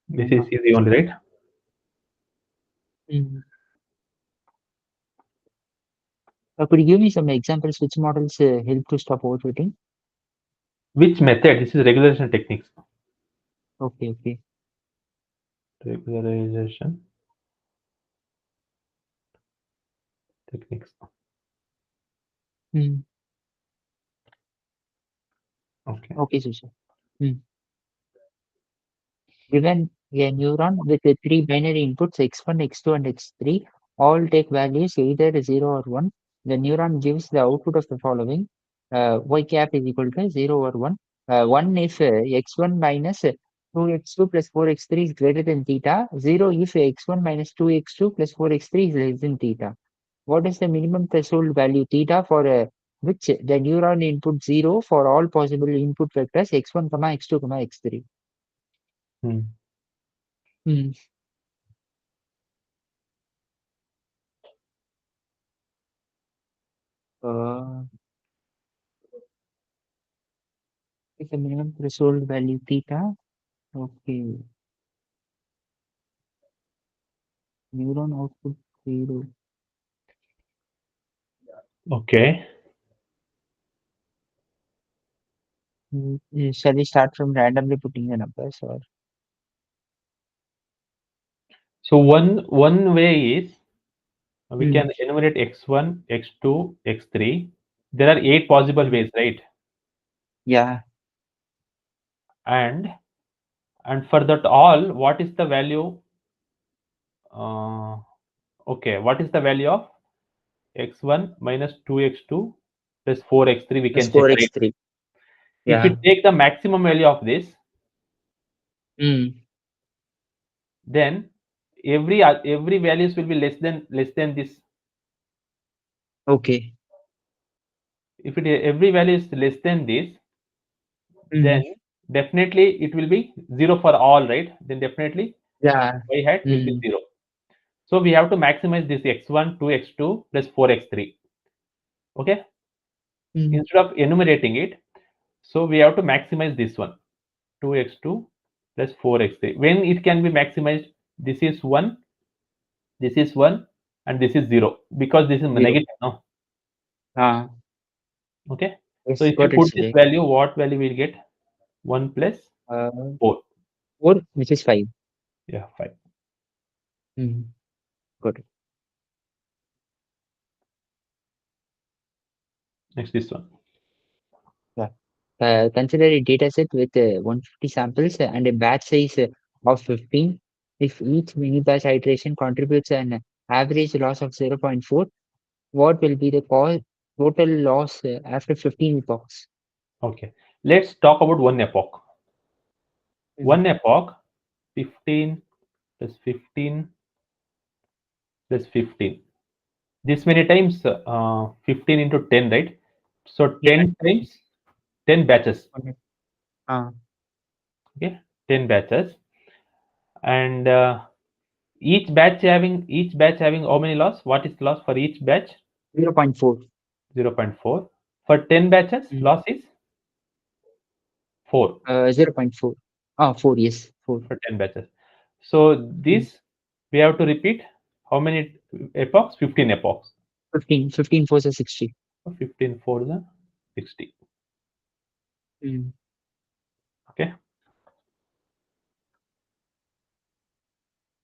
This is easy only, right? Could you give me some examples which models help to stop overfitting? Which method? This is regularization techniques. Okay. Regularization techniques. Okay. Okay, Susha. Given a neuron with three binary inputs x1, x2, and x3, all take values either 0 or 1. The neuron gives the output of the following: y cap is equal to 0 or 1. 1 if x1 minus 2x2 plus 4x3 is greater than theta. 0 if x1 minus 2x2 plus 4x3 is less than theta. What is the minimum threshold value theta for which the neuron input 0 for all possible input vectors x1, x2, x3? It's a minimum threshold value theta. Okay. Neuron output 0. Okay. Shall we start from randomly putting the numbers or? So one way is we can enumerate x1, x2, x3. There are 8 possible ways, right? Yeah. And for that all, what is the value? Okay, what is the value of x1 minus 2x2 plus 4x3? We Plus can check, right? 4x3. If Yeah. we take the maximum value of this, then every values will be less than this. Okay. If every value is less than this, then definitely it will be 0 for all, right? Then definitely Yeah. y hat will be 0. So we have to maximize this x1, 2x2 plus 4x3. Okay. Instead of enumerating it, so we have to maximize this one, 2x2 plus 4x3. When it can be maximized, this is 1, this is 1, and this is 0, because this is Zero. negative, no? Okay. Yes, So if you got it, put this Sujay. value, what value will get? 1 plus 4. 4, which is 5. Yeah, 5. Got it. Next, this one. Consider a dataset with 150 samples and a batch size of 15. If each mini batch iteration contributes an average loss of 0.4, what will be the total loss after 15 epochs? Okay. Let's talk about one epoch. One epoch, 15 plus 15 plus 15. This many times 15 into 10, right? So Yeah. 10 times 10 batches. Okay, 10 batches. And each batch having how many loss? What is the loss for each batch? 0.4. 0.4. For 10 batches, loss is 4 0.4. 4, yes. 4. for 10 batches. So this we have to repeat how many epochs? 15 epochs. 15 4 is 60. 15 4 is 60. Okay.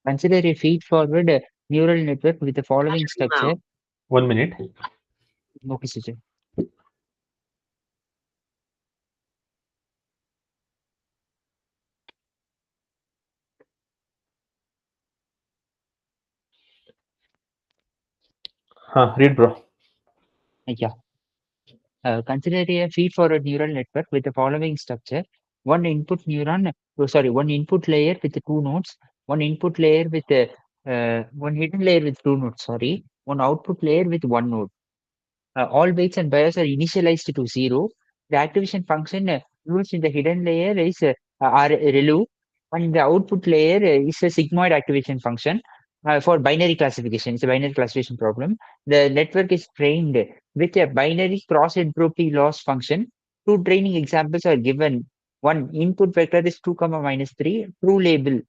Consider a feed-forward neural network with the following structure. 1 minute. Okay, Sujay. Read, bro. Yeah. Consider a feed-forward neural network with the following structure. One input layer with two nodes, one input layer with one hidden layer with two nodes, one output layer with one node. All weights and bias are initialized to 0. The activation function used in the hidden layer is relu, and in the output layer is a sigmoid activation function for binary classification. It's a binary classification problem. The network is trained with a binary cross entropy loss function. Two training examples are given. One input vector is 2, minus 3. True label.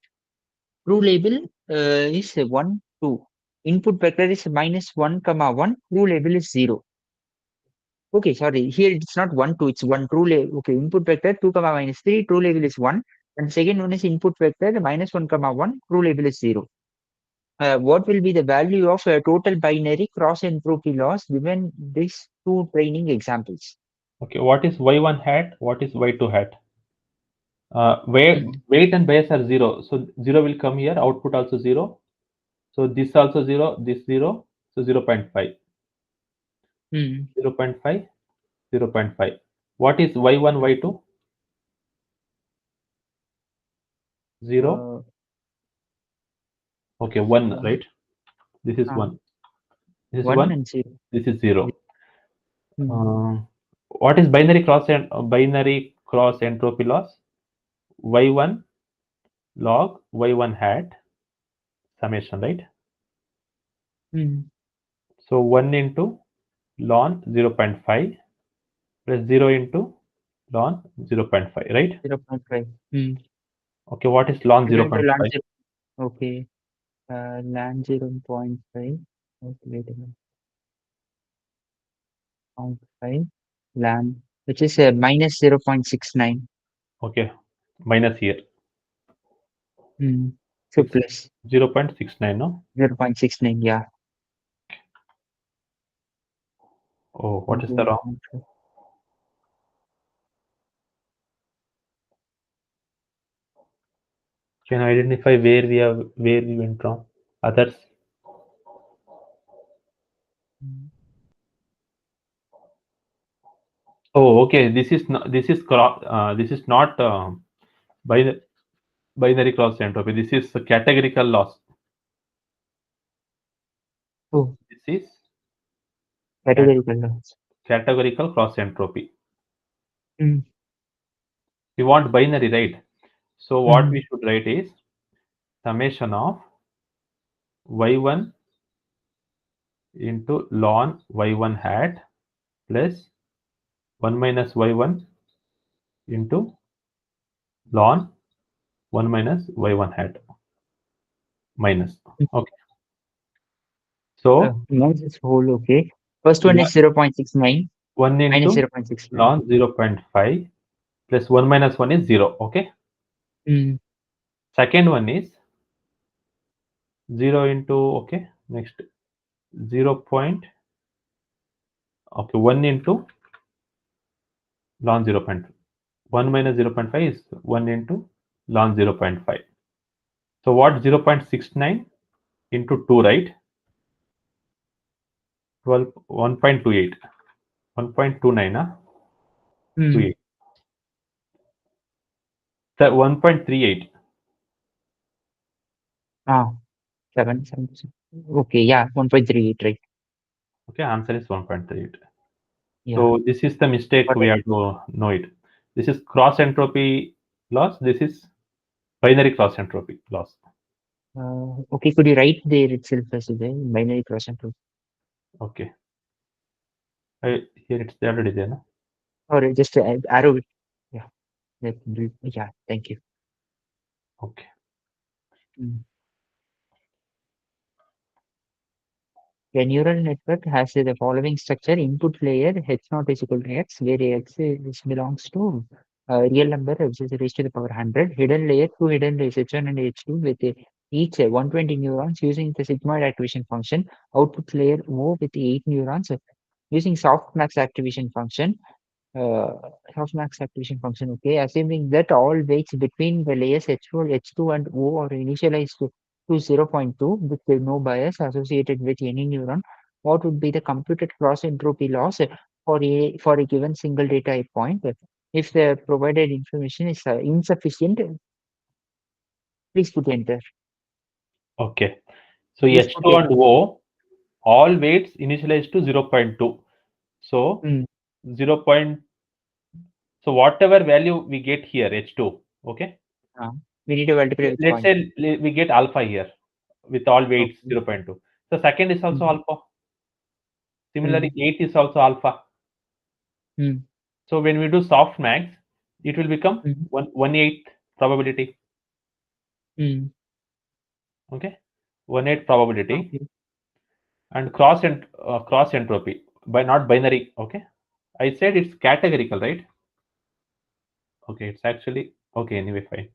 True label is 1, 2. Input vector is minus 1, 1. True label is 0. Okay, sorry. Here it's not 1, 2, it's 1 true label. Okay, input vector 2, minus 3, true label is 1. And the second one is input vector minus 1, 1, true label is 0. What will be the value of total binary cross entropy loss given these two training examples? Okay, what is y1 hat? What is y2 hat? Weight and bias are 0. So 0 will come here. Output also 0. So this also 0. This 0. So 0.5. 0.5. 0.5. What is y1, y2? 0. Okay, 1, right? This is 1. This is 1. And 0. This is 0. What is binary cross entropy loss? Y1 log y1 hat summation, right? So 1 into ln 0.5 plus 0 into ln 0.5, right? 0.5. Okay, what is ln Given to 0.5? Okay. Ln 0.5. Okay, wait a minute. 0.5 ln, which is minus 0.69. Okay, minus here. So plus 0.69, no? 0.69, yeah. Oh, what is the wrong? Can I identify where we went wrong? Others. Oh, okay. This is not binary cross entropy. This is a categorical loss. Oh, This is categorical loss. categorical cross entropy. We want binary, right? So what we should write is summation of y1 into ln y1 hat plus 1 minus y1 into ln 1 minus y1 hat minus. Okay. So Minus this whole, okay. First one is 0.69 1 minus into 0.69. ln 0.5 plus 1 minus 1 is 0. Okay. Second one is 0 into, okay, next 0 point, okay, 1 into ln 0.1 minus 0.5 is 1 into ln 0.5. So what 0.69 into 2, right? 12, 1.28, 1.29, huh? 28. So 1.38. 7. Okay, yeah, 1.38, right? Okay, answer is 1.38. Yeah. So this is the mistake Got we it. have to know it. This is cross entropy loss. This is binary cross entropy loss. Okay, could you write there itself as a binary cross entropy? Okay. Here it's already there. No? Or just arrow it. Yeah. Yeah, thank you. Okay. A neural network has the following structure: input layer h naught is equal to x, where x belongs to real number which is raised to the power 100. Hidden layer, two hidden layers h1 and h2 with each 120 neurons using the sigmoid activation function. Output layer O with 8 neurons using softmax activation function. uh, Softmax activation function. Okay, assuming that all weights between the layers H2 and O are initialized to 0.2 with no bias associated with any neuron, what would be the computed cross entropy loss for a given single data point? If the provided information is insufficient, please put enter. Okay. So Please put H2 and O, all weights initialized to 0.2. So 0. So whatever value we get here, H2, okay. We need to multiply with Let's point. say we get alpha here with all weights Okay. 0.2. So second is also alpha. Similarly, 8 is also alpha. Mm. So when we do softmax, it will become Mm. 1/8 probability. Mm. Okay, 1/8 probability. Okay. And cross entropy by not binary. Okay, I said it's categorical, right? Okay, it's actually okay. Anyway, fine.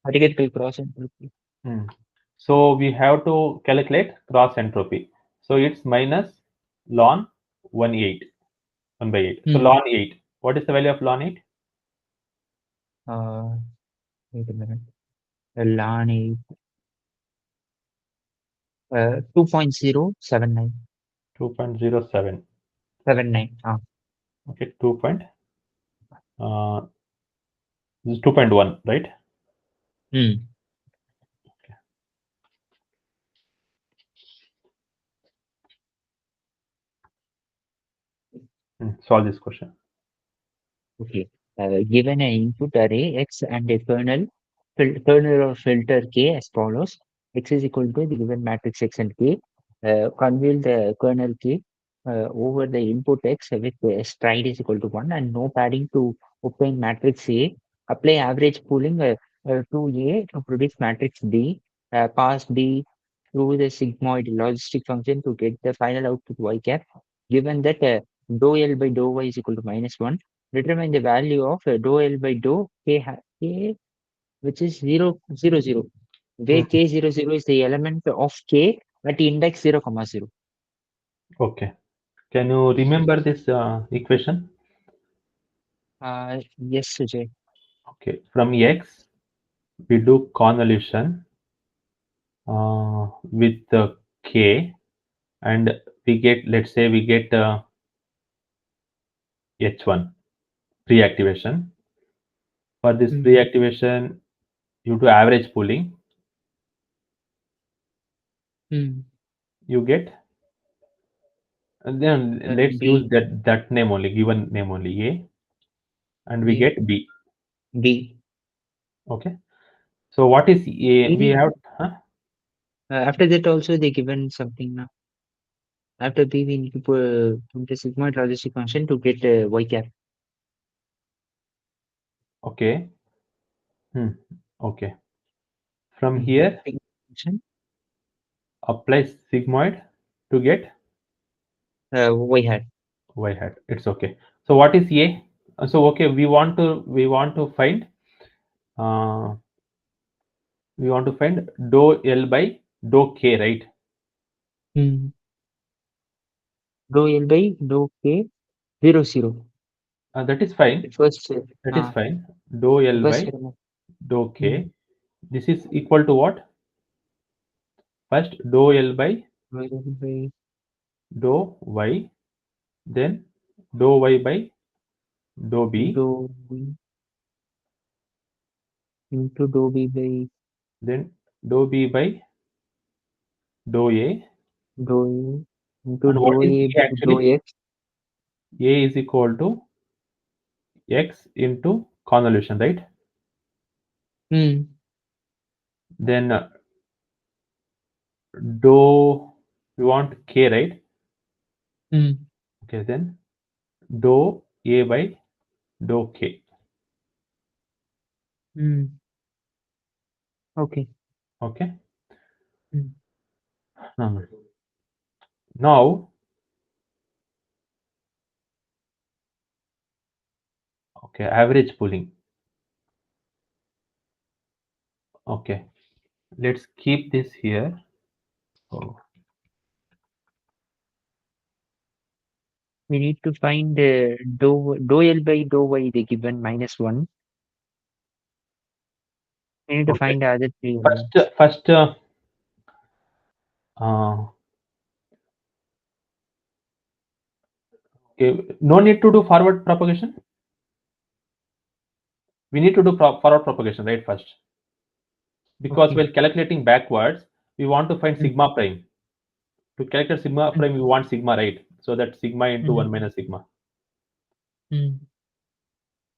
Particle cross entropy. So we have to calculate cross entropy. So it's minus ln 1/8, 1/8. So ln 8. What is the value of ln 8? Wait a minute. Lani 2.079. 2.07. 79. Okay, this is 2.1, right? Solve this question. Okay. Given an input array X and a kernel or filter K as follows: X is equal to the given matrix X and K. Convolve the kernel K over the input X with stride is equal to 1 and no padding to obtain matrix A. Apply average pooling to A to produce matrix B. Pass B through the sigmoid logistic function to get the final output Y cap. Given that dou L by dou Y is equal to -1, determine the value of dou L by dou K, which is 0, 0, 0, where K 0, 0 is the element of K at index 0, 0. Okay. Can you remember this equation? Yes, Sujay. Okay. From X, we do convolution with K, and we get, let's say we get H1 pre-activation. For this pre-activation, you do average pooling. You get, and then let's B. use that name only, given name only A, and we B. get B. B. Okay. So what is A? We B. have After that also they given something now. After B, we need to put the sigmoid logistic function to get y cap. Okay. Okay. From here, Function, apply sigmoid to get y hat. y hat. It's okay. So what is a? So okay, we want to find uh, dou L by dou K, right? Dou L by dou K 0 0. That is fine. First, That is fine. Dou L first by dou K. This is equal to what? First dou L by dou Y, then dou Y by dou B, dou B into dou B by then dou B by dou A. dou A into And what dou is A A by dou actually? X. A is equal to X into convolution, right? Then dou, we want K, right? Okay, then dou A by dou K. Okay. Okay. Now, okay, average pooling. Okay, let's keep this here. Oh, We need to find dou L by dou Y, the given -1. We need to okay. find the other three elements. First, okay, no need to do forward propagation. We need to do forward propagation, right? First, because Okay. while calculating backwards, we want to find sigma prime. To calculate sigma prime, we want sigma, right? So that sigma into 1 minus sigma.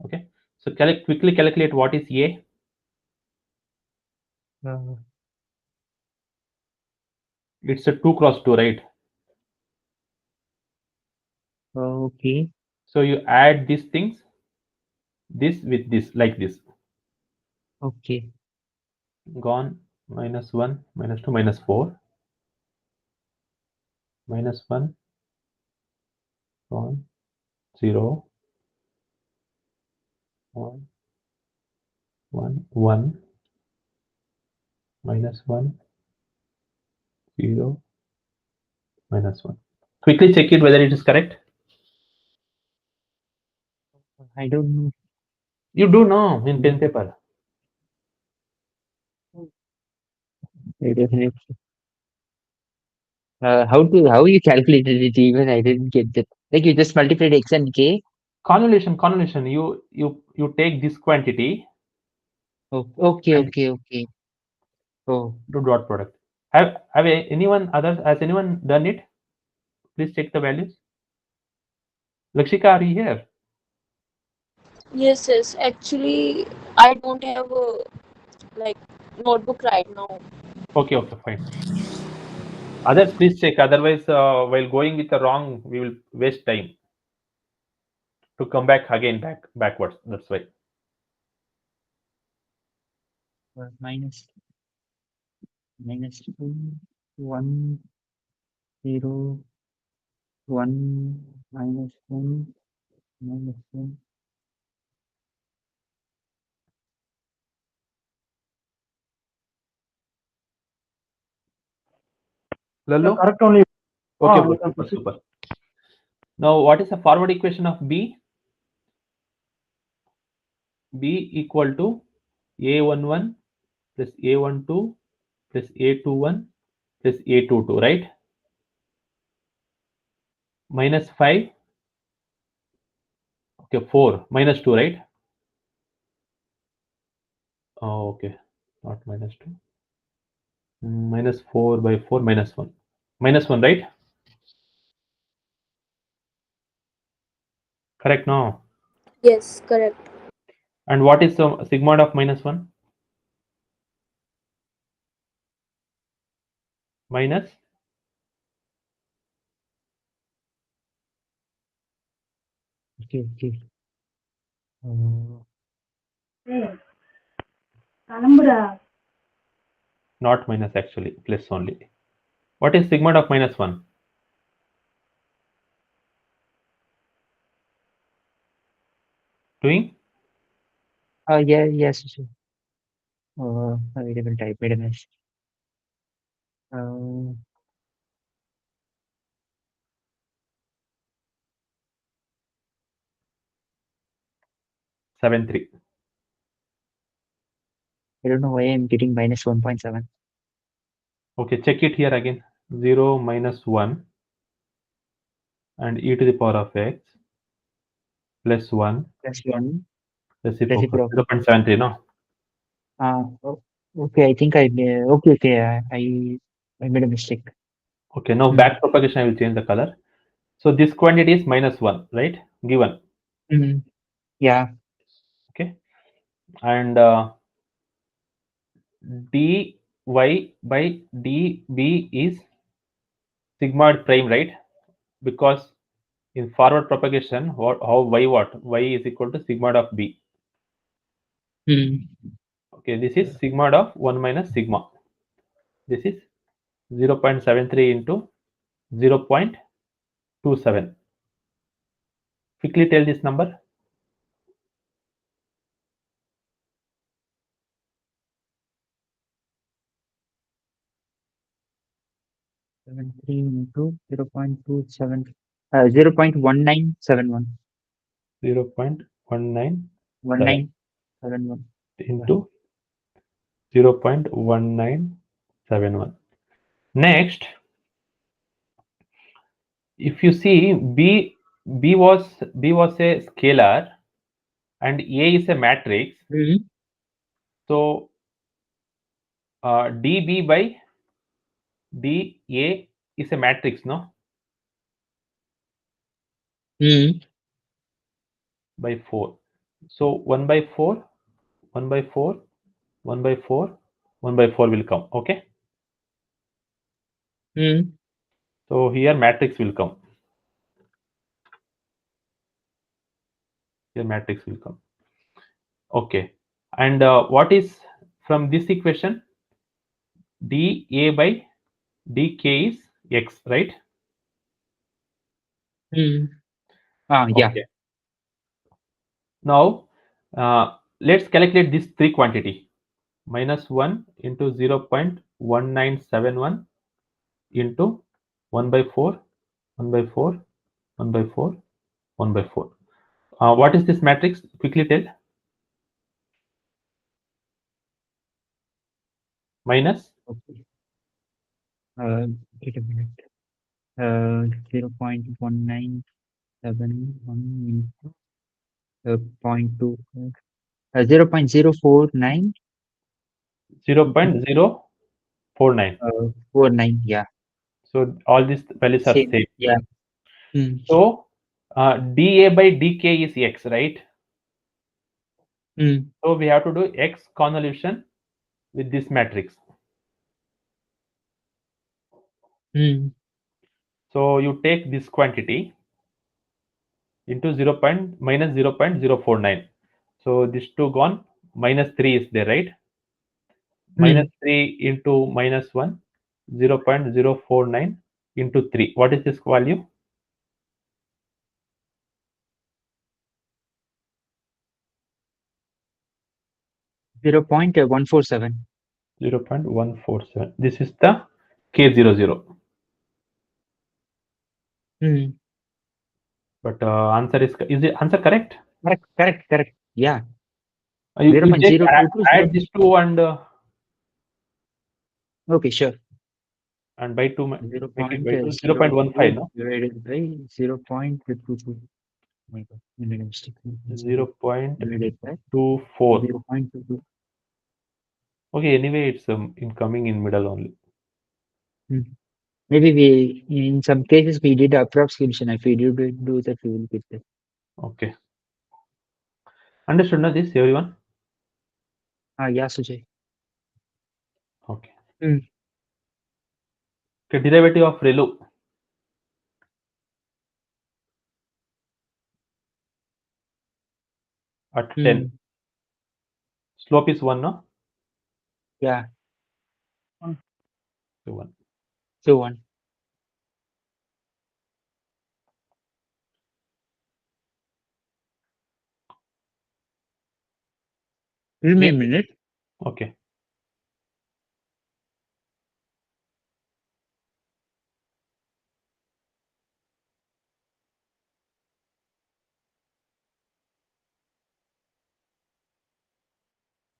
Okay. So quickly calculate what is A. It's a 2 cross 2, right? Okay. So you add these things, this with this, like this. Okay. Gone. -1, -2, -4. -1, gone. 0, 1, 1, 1, -1, 0, -1. Quickly check it whether it is correct. I don't know. You do know in pen paper. I don't know. How you calculated it even? I didn't get that. Like you just multiplied X and K. Convolution. You take this quantity Oh, okay, and okay, okay. Oh, do dot product. Have anyone others? Has anyone done it? Please check the values. Lakshika, are you here? Yes, yes. Actually, I don't have a like notebook right now. Okay, fine. Others, please check. Otherwise, while going with the wrong, we will waste time to come back again backwards. That's why. minus 2, 1, 0, 1, -1, -1. Lallo? Correct only. Okay, You good. can proceed. Super. Now, what is the forward equation of B? B equal to A11 plus A12 plus A21 plus A22, right? -5. Okay, 4. -2, right? Oh, okay. Not -2. -4 by 4, -1. -1, right? Correct, no? Yes, correct. And what is the sigmoid of -1? Minus Okay. Kalambra. Not minus actually, plus only. What is sigma of minus 1? Doing? Yes. Wait a minute, I made a mess. 7.3. I don't know why I'm getting minus 1.7. Okay, check it here again. 0 minus 1 and e to the power of x plus 1 Plus 1 reciprocal. reciprocal. 0.73, no? Okay, I think okay, I made a mistake. Okay, now back propagation, I will change the color. So this quantity is minus 1, right? Given. Yeah. Okay. And dy by db is sigmoid prime, right? Because in forward propagation, y is equal to sigmoid of b. Okay, this is sigmoid of 1 minus sigma. This is 0.73 into 0.27. Quickly tell this number. 73 into 0.27, 0.1971. 0.197 1971. into 0.1971. Next, if you see b was a scalar and a is a matrix, so db by dA is a matrix, no? By 4. So 1 by 4, 1 by 4, 1 by 4, 1 by 4 will come. Okay. So here matrix will come. Here matrix will come. Okay. And what is from this equation? dA by dk is x, right? Yeah. Okay. Now let's calculate this three quantity. Minus 1 into 0.1971 into 1 by 4, 1 by 4, 1 by 4, 1 by 4. What is this matrix? Quickly tell. Minus Okay. Wait a minute. 0.1971 into 0.2, 0.049, 0.049. 49. Yeah. So all these values are Same. same. Yeah. So dA by dk is x, right? So we have to do x convolution with this matrix. So you take this quantity into minus 0.049. So this 2 gone, minus 3 is there, right? Minus 3 into minus 1, 0.049 into 3. What is this value? 0.147. 0.147. This is the K00. But answer is it answer correct? Correct. Yeah. You just 0.022. add these two and Okay, sure. by 2 make it by 2 0.02 0.15, no? divided by 0.22. Oh my God, I made a mistake. Divided by 0.24. 0.22. Okay, anyway, it's coming in middle only. Maybe in some cases, we did approximation. If we do that, we will get that. Okay. Understood now this, everyone? Yeah, Sujay. Okay. Okay, derivative of ReLU. at 10. Slope is 1, no? Yeah. So 1. So 1. Give me a minute. Okay.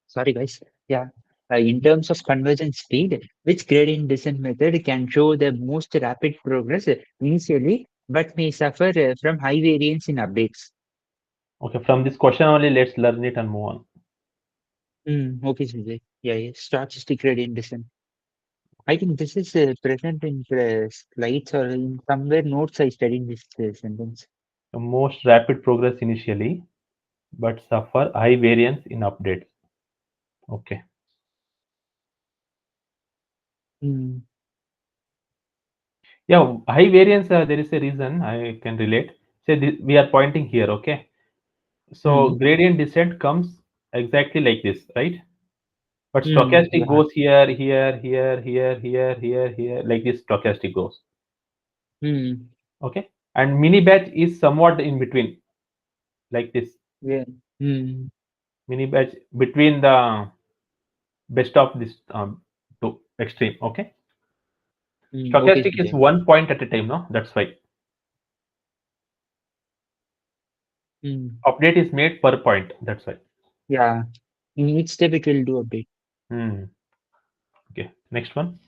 Sorry, guys. Yeah. In terms of convergence speed, which gradient descent method can show the most rapid progress initially, but may suffer from high variance in updates? Okay, from this question only, let's learn it and move on. Okay, Sujay. Yeah, yeah. Stochastic gradient descent. I think this is present in the slides or in somewhere notes I studied this sentence. The most rapid progress initially, but suffer high variance in updates. Okay. Yeah, high variance, there is a reason I can relate. Say we are pointing here, okay? So gradient descent comes exactly like this, right? But stochastic Yeah. goes here, here, here, here, here, here, here, like this stochastic goes. Okay. And mini batch is somewhat in between, like this. Yeah. Mini batch between the best of this two extreme. Okay. Okay, Stochastic is Sujay. 1 point at a time, no? That's why. Update is made per point. That's why. Yeah. In each step, it will do update. Okay. Next one.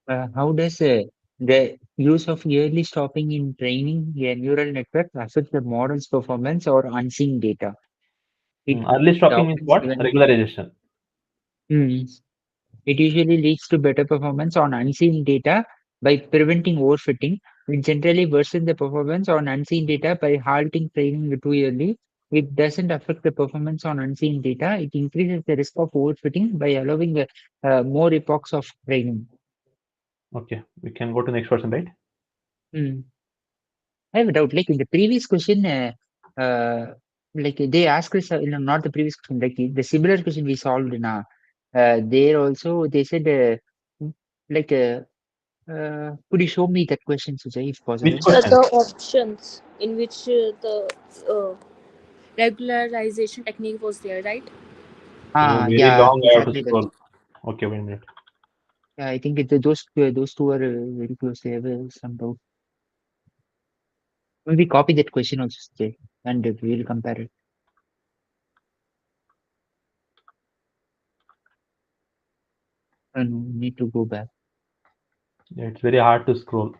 How does the use of yearly stopping in training a neural network affect the model's performance or unseen data? It Early stopping means happens what? when Regularization. it usually leads to better performance on unseen data by preventing overfitting. It generally worsens the performance on unseen data by halting training too early. It doesn't affect the performance on unseen data. It increases the risk of overfitting by allowing more epochs of training. Okay. We can go to next person, right? I have a doubt. Like in the previous question, like they asked us, not the previous question, like the similar question we solved in there also they said, like, could you show me that question, Sujay, if possible? Which question? The options in which the regularization technique was there, right? Oh, very Yeah, long. I have to exactly that. scroll. Okay, wait a minute. Yeah, I think those two are very close. They have some doubt. Maybe copy that question also, Sujay, and we will compare it. And need to go back. Yeah, it's very hard to scroll.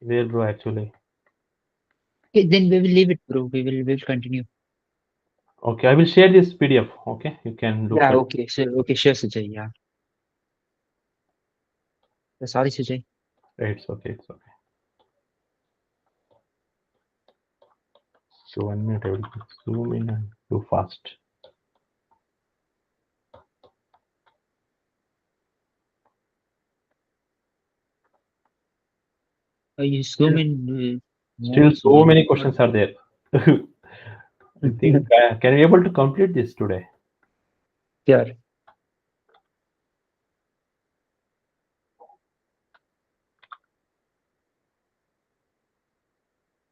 Where, bro? Actually. Okay, then we will leave it, bro. We will continue. Okay, I will share this PDF. Okay, you can look Yeah, at. okay, sure, Sujay. Yeah. Sorry, Sujay. It's okay. It's okay. So 1 minute, I will zoom in and do fast. You zoom in Still, more, so Sujay. many questions are there. I think can we able to complete this today? Sure.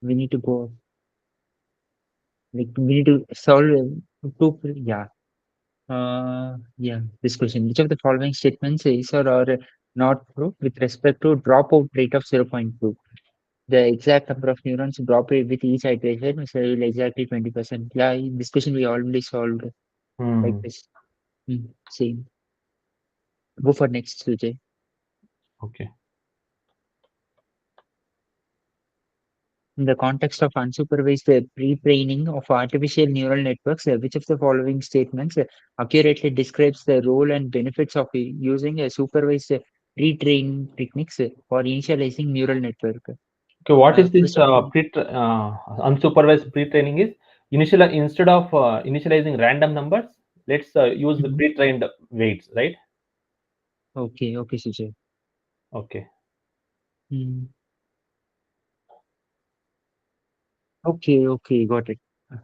We need to go. Like we need to solve two. Yeah. Yeah. This question: which of the following statements is or not true with respect to dropout rate of 0.2? The exact number of neurons drop with each iteration is exactly 20%. Yeah, this question we already solved like this. Same. Go for next, Sujay. Okay. In the context of unsupervised pre-training of artificial neural networks, which of the following statements accurately describes the role and benefits of using a supervised pre-training techniques for initializing neural network? Okay, what is this First of all, unsupervised pre-training is? Instead of initializing random numbers, let's use the pre-trained weights, right? okay, Sujay. Okay. Hmm. Okay, got it.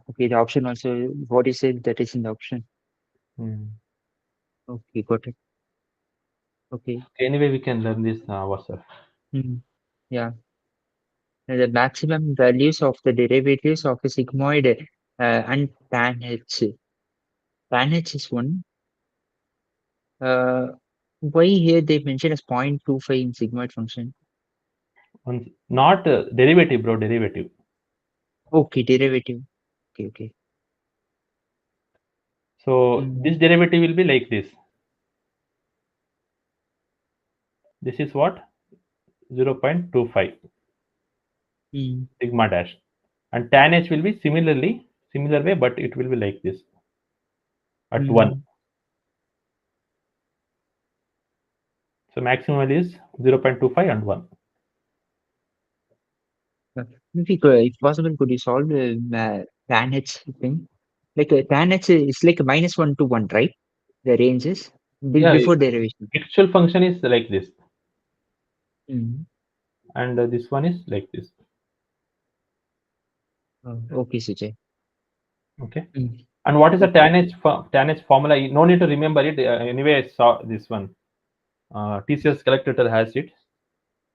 Okay, the option also, what you said that is in the option. Okay, got it. Okay. Anyway, we can learn this ourselves. Yeah. The maximum values of the derivatives of a sigmoid and tan h. Tan h is 1. Why here they mention as 0.25 in sigmoid function? Not derivative, bro. Derivative. Okay, derivative. Okay. So this derivative will be like this. This is what? 0.25 sigma dash. And tan h will be similar way, but it will be like this at 1. So maximum is 0.25 and 1. If possible, could you solve the tan h thing? Like tan h is like -1 to 1, right? The range is Yeah, before derivation. actual function is like this. Mm. And this one is like this. Okay, Sujay. Okay. And what is the Okay. tan h formula? No need to remember it. Anyway, I saw this one. TCS calculator has it.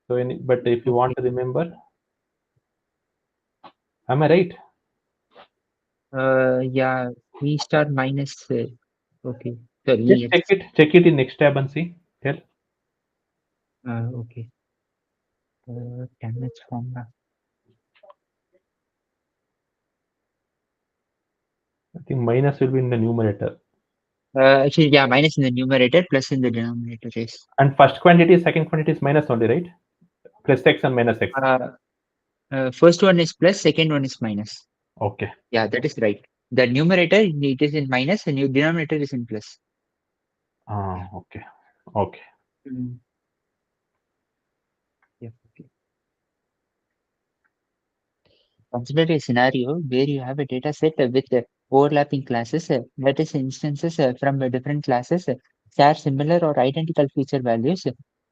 So, but if you want to remember, am I right? Yeah, V star minus. Okay. Sorry, Just EX. check it in next tab and see. Tell. Okay. Tan h formula. I think minus will be in the numerator. Actually, yeah, minus in the numerator, plus in the denominator is. And first quantity, second quantity is minus only, right? Plus x and minus x. First one is plus, second one is minus. Okay. Yeah, that is right. The numerator, it is in minus, and your denominator is in plus. Okay. Okay. Yeah. Okay. Consider a scenario where you have a data set with overlapping classes, that is, instances from different classes share similar or identical feature values,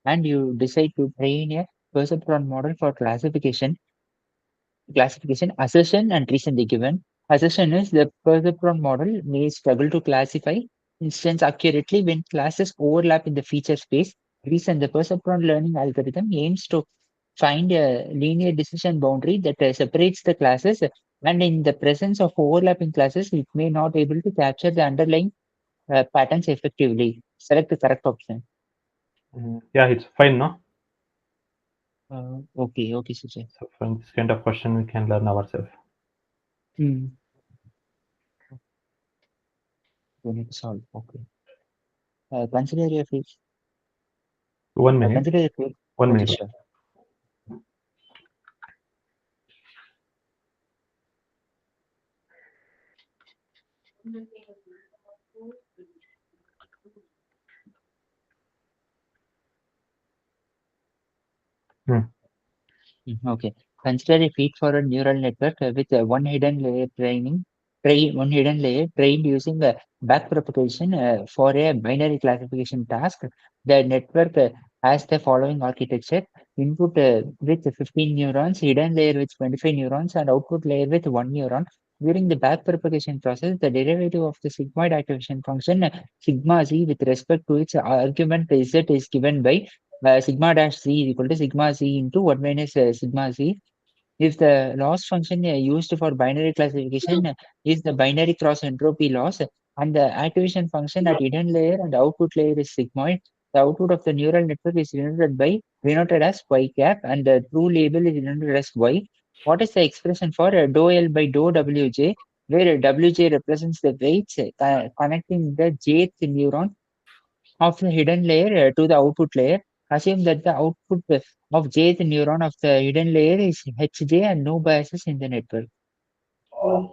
and you decide to train a perceptron model for classification, assertion, and recently given. Assertion is the perceptron model may struggle to classify instance accurately when classes overlap in the feature space. Reason, the perceptron learning algorithm aims to find a linear decision boundary that separates the classes, and in the presence of overlapping classes, it may not able to capture the underlying patterns effectively. Select the correct option. Yeah, it's fine, no? Okay, Sujay. So from this kind of question, we can learn ourselves. We need to solve. Okay. Consider your field. 1 minute. Consider your field. 1 Okay, minute. sure. Okay. Consider a feed-forward neural network with one hidden layer one hidden layer trained using backpropagation for a binary classification task. The network has the following architecture: input with 15 neurons, hidden layer with 25 neurons, and output layer with 1 neuron. During the backpropagation process, the derivative of the sigmoid activation function sigma z with respect to its argument z is given by sigma dash z is equal to sigma z into 1 minus sigma z. If the loss function used for binary classification is the binary cross entropy loss, and the activation function at hidden layer and output layer is sigmoid, the output of the neural network is denoted as y cap, and the true label is denoted as y. What is the expression for dou L by dou Wj, where Wj represents the weights connecting the jth neuron of the hidden layer to the output layer? Assume that the output of jth neuron of the hidden layer is Hj and no biases in the network. You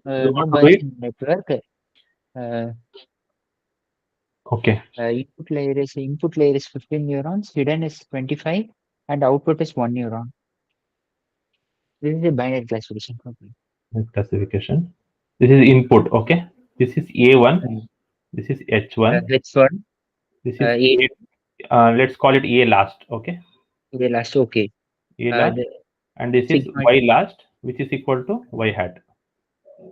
No want to do bias it? in the network. Uh, Okay. input layer is 15 neurons, hidden is 25, and output is 1 neuron. This is a binary classification problem. Classification. This is input. Okay. This is A1. This is H1. H1, This is A2, let's call it A last. Okay, The last, okay. A last, The and this is sigma. Y last, which is equal to Y hat.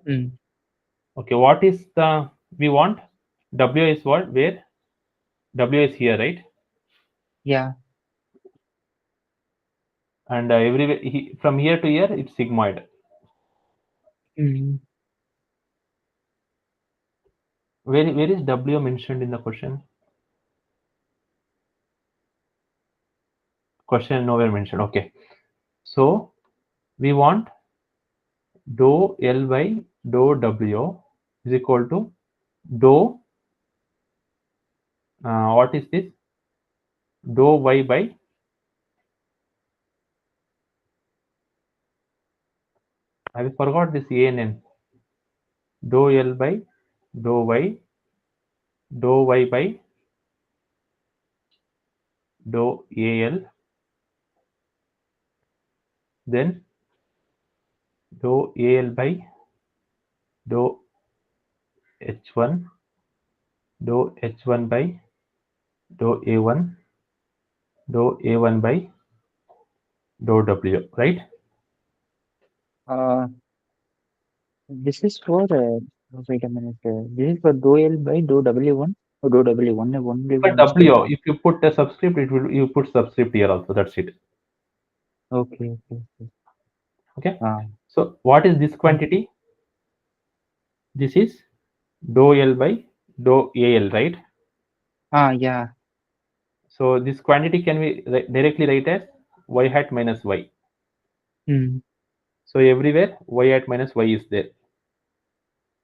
Mm, Okay, what is the we want? W is what? Where? W is here, right? yeah. And everywhere from here to here, it's sigmoid. Mm, Where is W mentioned in the question? Question nowhere mentioned. Okay, so we want dou L by dou W is equal to dou what is this? Dou Y by I forgot this A and N. Dou L by dou Y by dou AL, then dou AL by dou H1, dou H1 by dou A1, dou A1 by dou W, right? this is for, wait a minute. This is for dou L by dou W1 or dou W1. Only But one is W, taken. if you put a subscript, it will you put subscript here also. That's it. Okay, okay, okay. Okay. Ah, So what is this quantity? This is dou L by dou AL, right? yeah. So this quantity can be directly write as y hat minus y. Mm, So everywhere y hat minus y is there.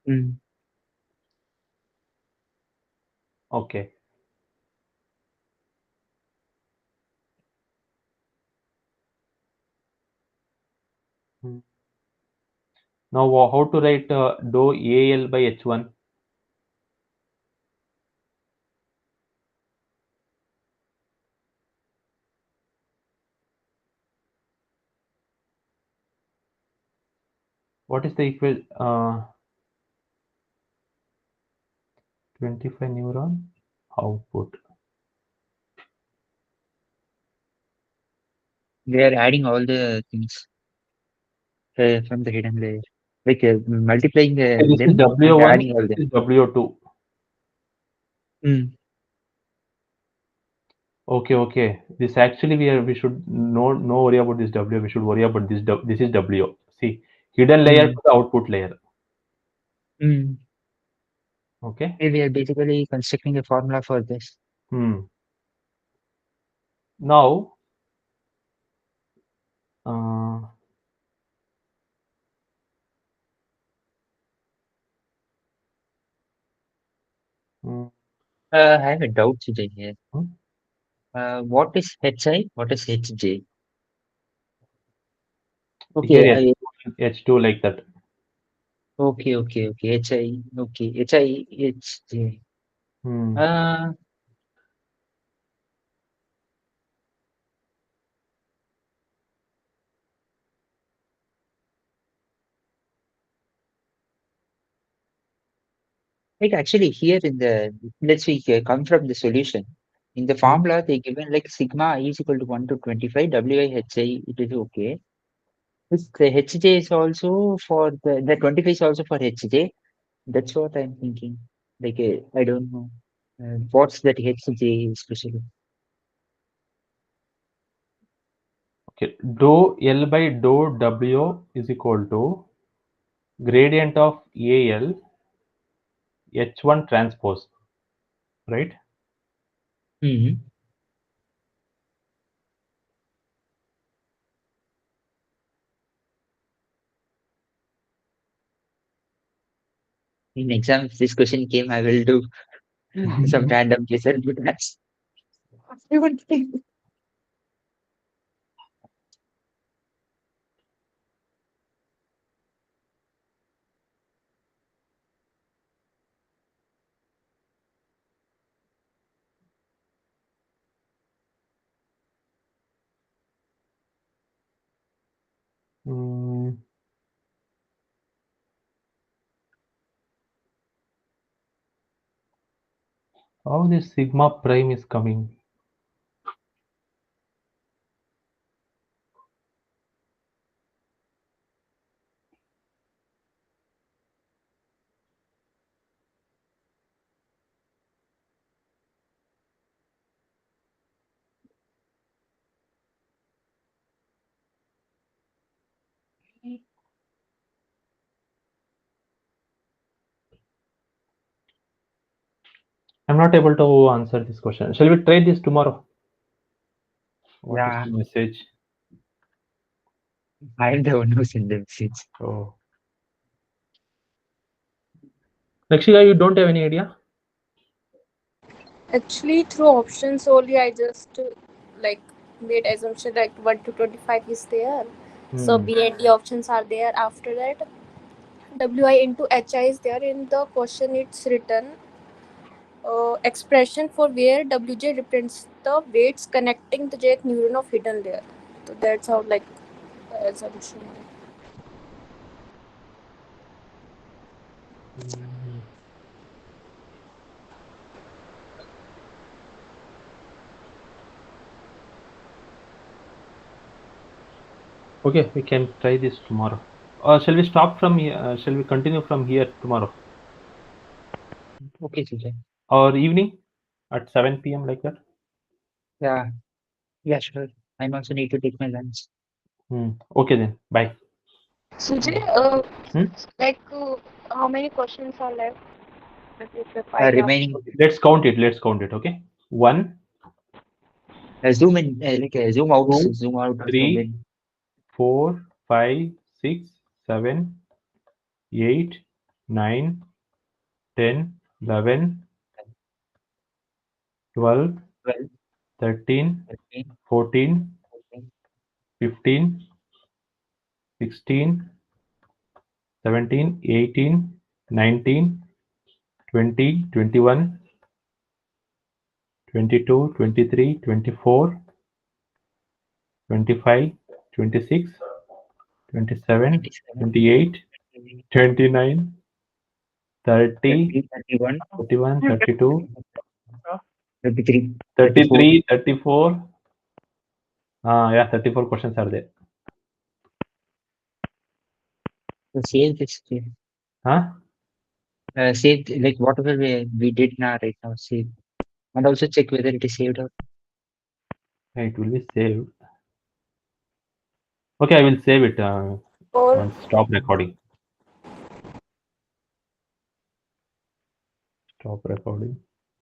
mm. Okay. Hmm. Now how to write dou AL by H1? What is the equal 25 neuron output? We are adding all the things from the hidden layer, like multiplying Okay, this is them and W1, adding all them. this is W2. Mm. Okay. This actually we should no worry about this W. We should worry about this. This is W. See, hidden layer Mm. to the output layer. Mm. Okay. We are basically constructing a formula for this. Hmm. Now, uh, hmm, I have a doubt today here. hmm. What is HI? What is HJ? Okay, Here H2 like that. okay. HI, okay. HI, HJ. Hmm. Uh, like actually here in the, let's say come from the solution. In the Hmm. formula, they given like sigma I is equal to 1 to 25, WI HI, it is okay. This the HJ is also for the 25 is also for HJ. That's what I'm thinking. Like, I don't know. What's that HJ especially? Okay. Dou L by dou W is equal to gradient of AL H1 transpose, right? Hmm. In exam, if this question came, I will do some random result, but that's I would think. Hmm. How this sigma prime is coming? I'm not able to answer this question. Shall we try this tomorrow? What is Yeah. the message? I'm the one who sent the message. Oh. Lakshika, you don't have any idea? Actually, through options only, I just like made assumption like 1 to 25 is there. So Hmm. B and D options are there. After that, WI into HI is there. In the question, it's written expression for where WJ represents the weights connecting the jet neuron of hidden layer. So that's how like assumption. Okay, we can try this tomorrow. Or shall we stop from here? Shall we continue from here tomorrow? Okay, Sujay. Or evening at 7 p.m. like that? Yeah. Yeah, sure. I also need to take my lunch. Okay then. Bye. Sujay, Hmm? like how many questions are left? Like, if the five are- Remaining, Let's count it. Let's count it. Okay. 1, zoom in, zoom out, 2, zoom out or zoom 3, in. 4, 5, 6, 7, 8, 9, 10, 11, 12, 12, 13, 13, 14, 14, 15, 16, 17, 18, 19, 20, 21, 22, 23, 24, 25, 26, 27, 27, 28, 29, 30, 30, 31, 31, 32, 33, 34. 33, 34. Yeah, 34 questions are there. So save this. Huh? Save like whatever we did now right now. Save and also check whether it is saved or. It will be saved. Okay, I will save it or once stop recording. Stop recording.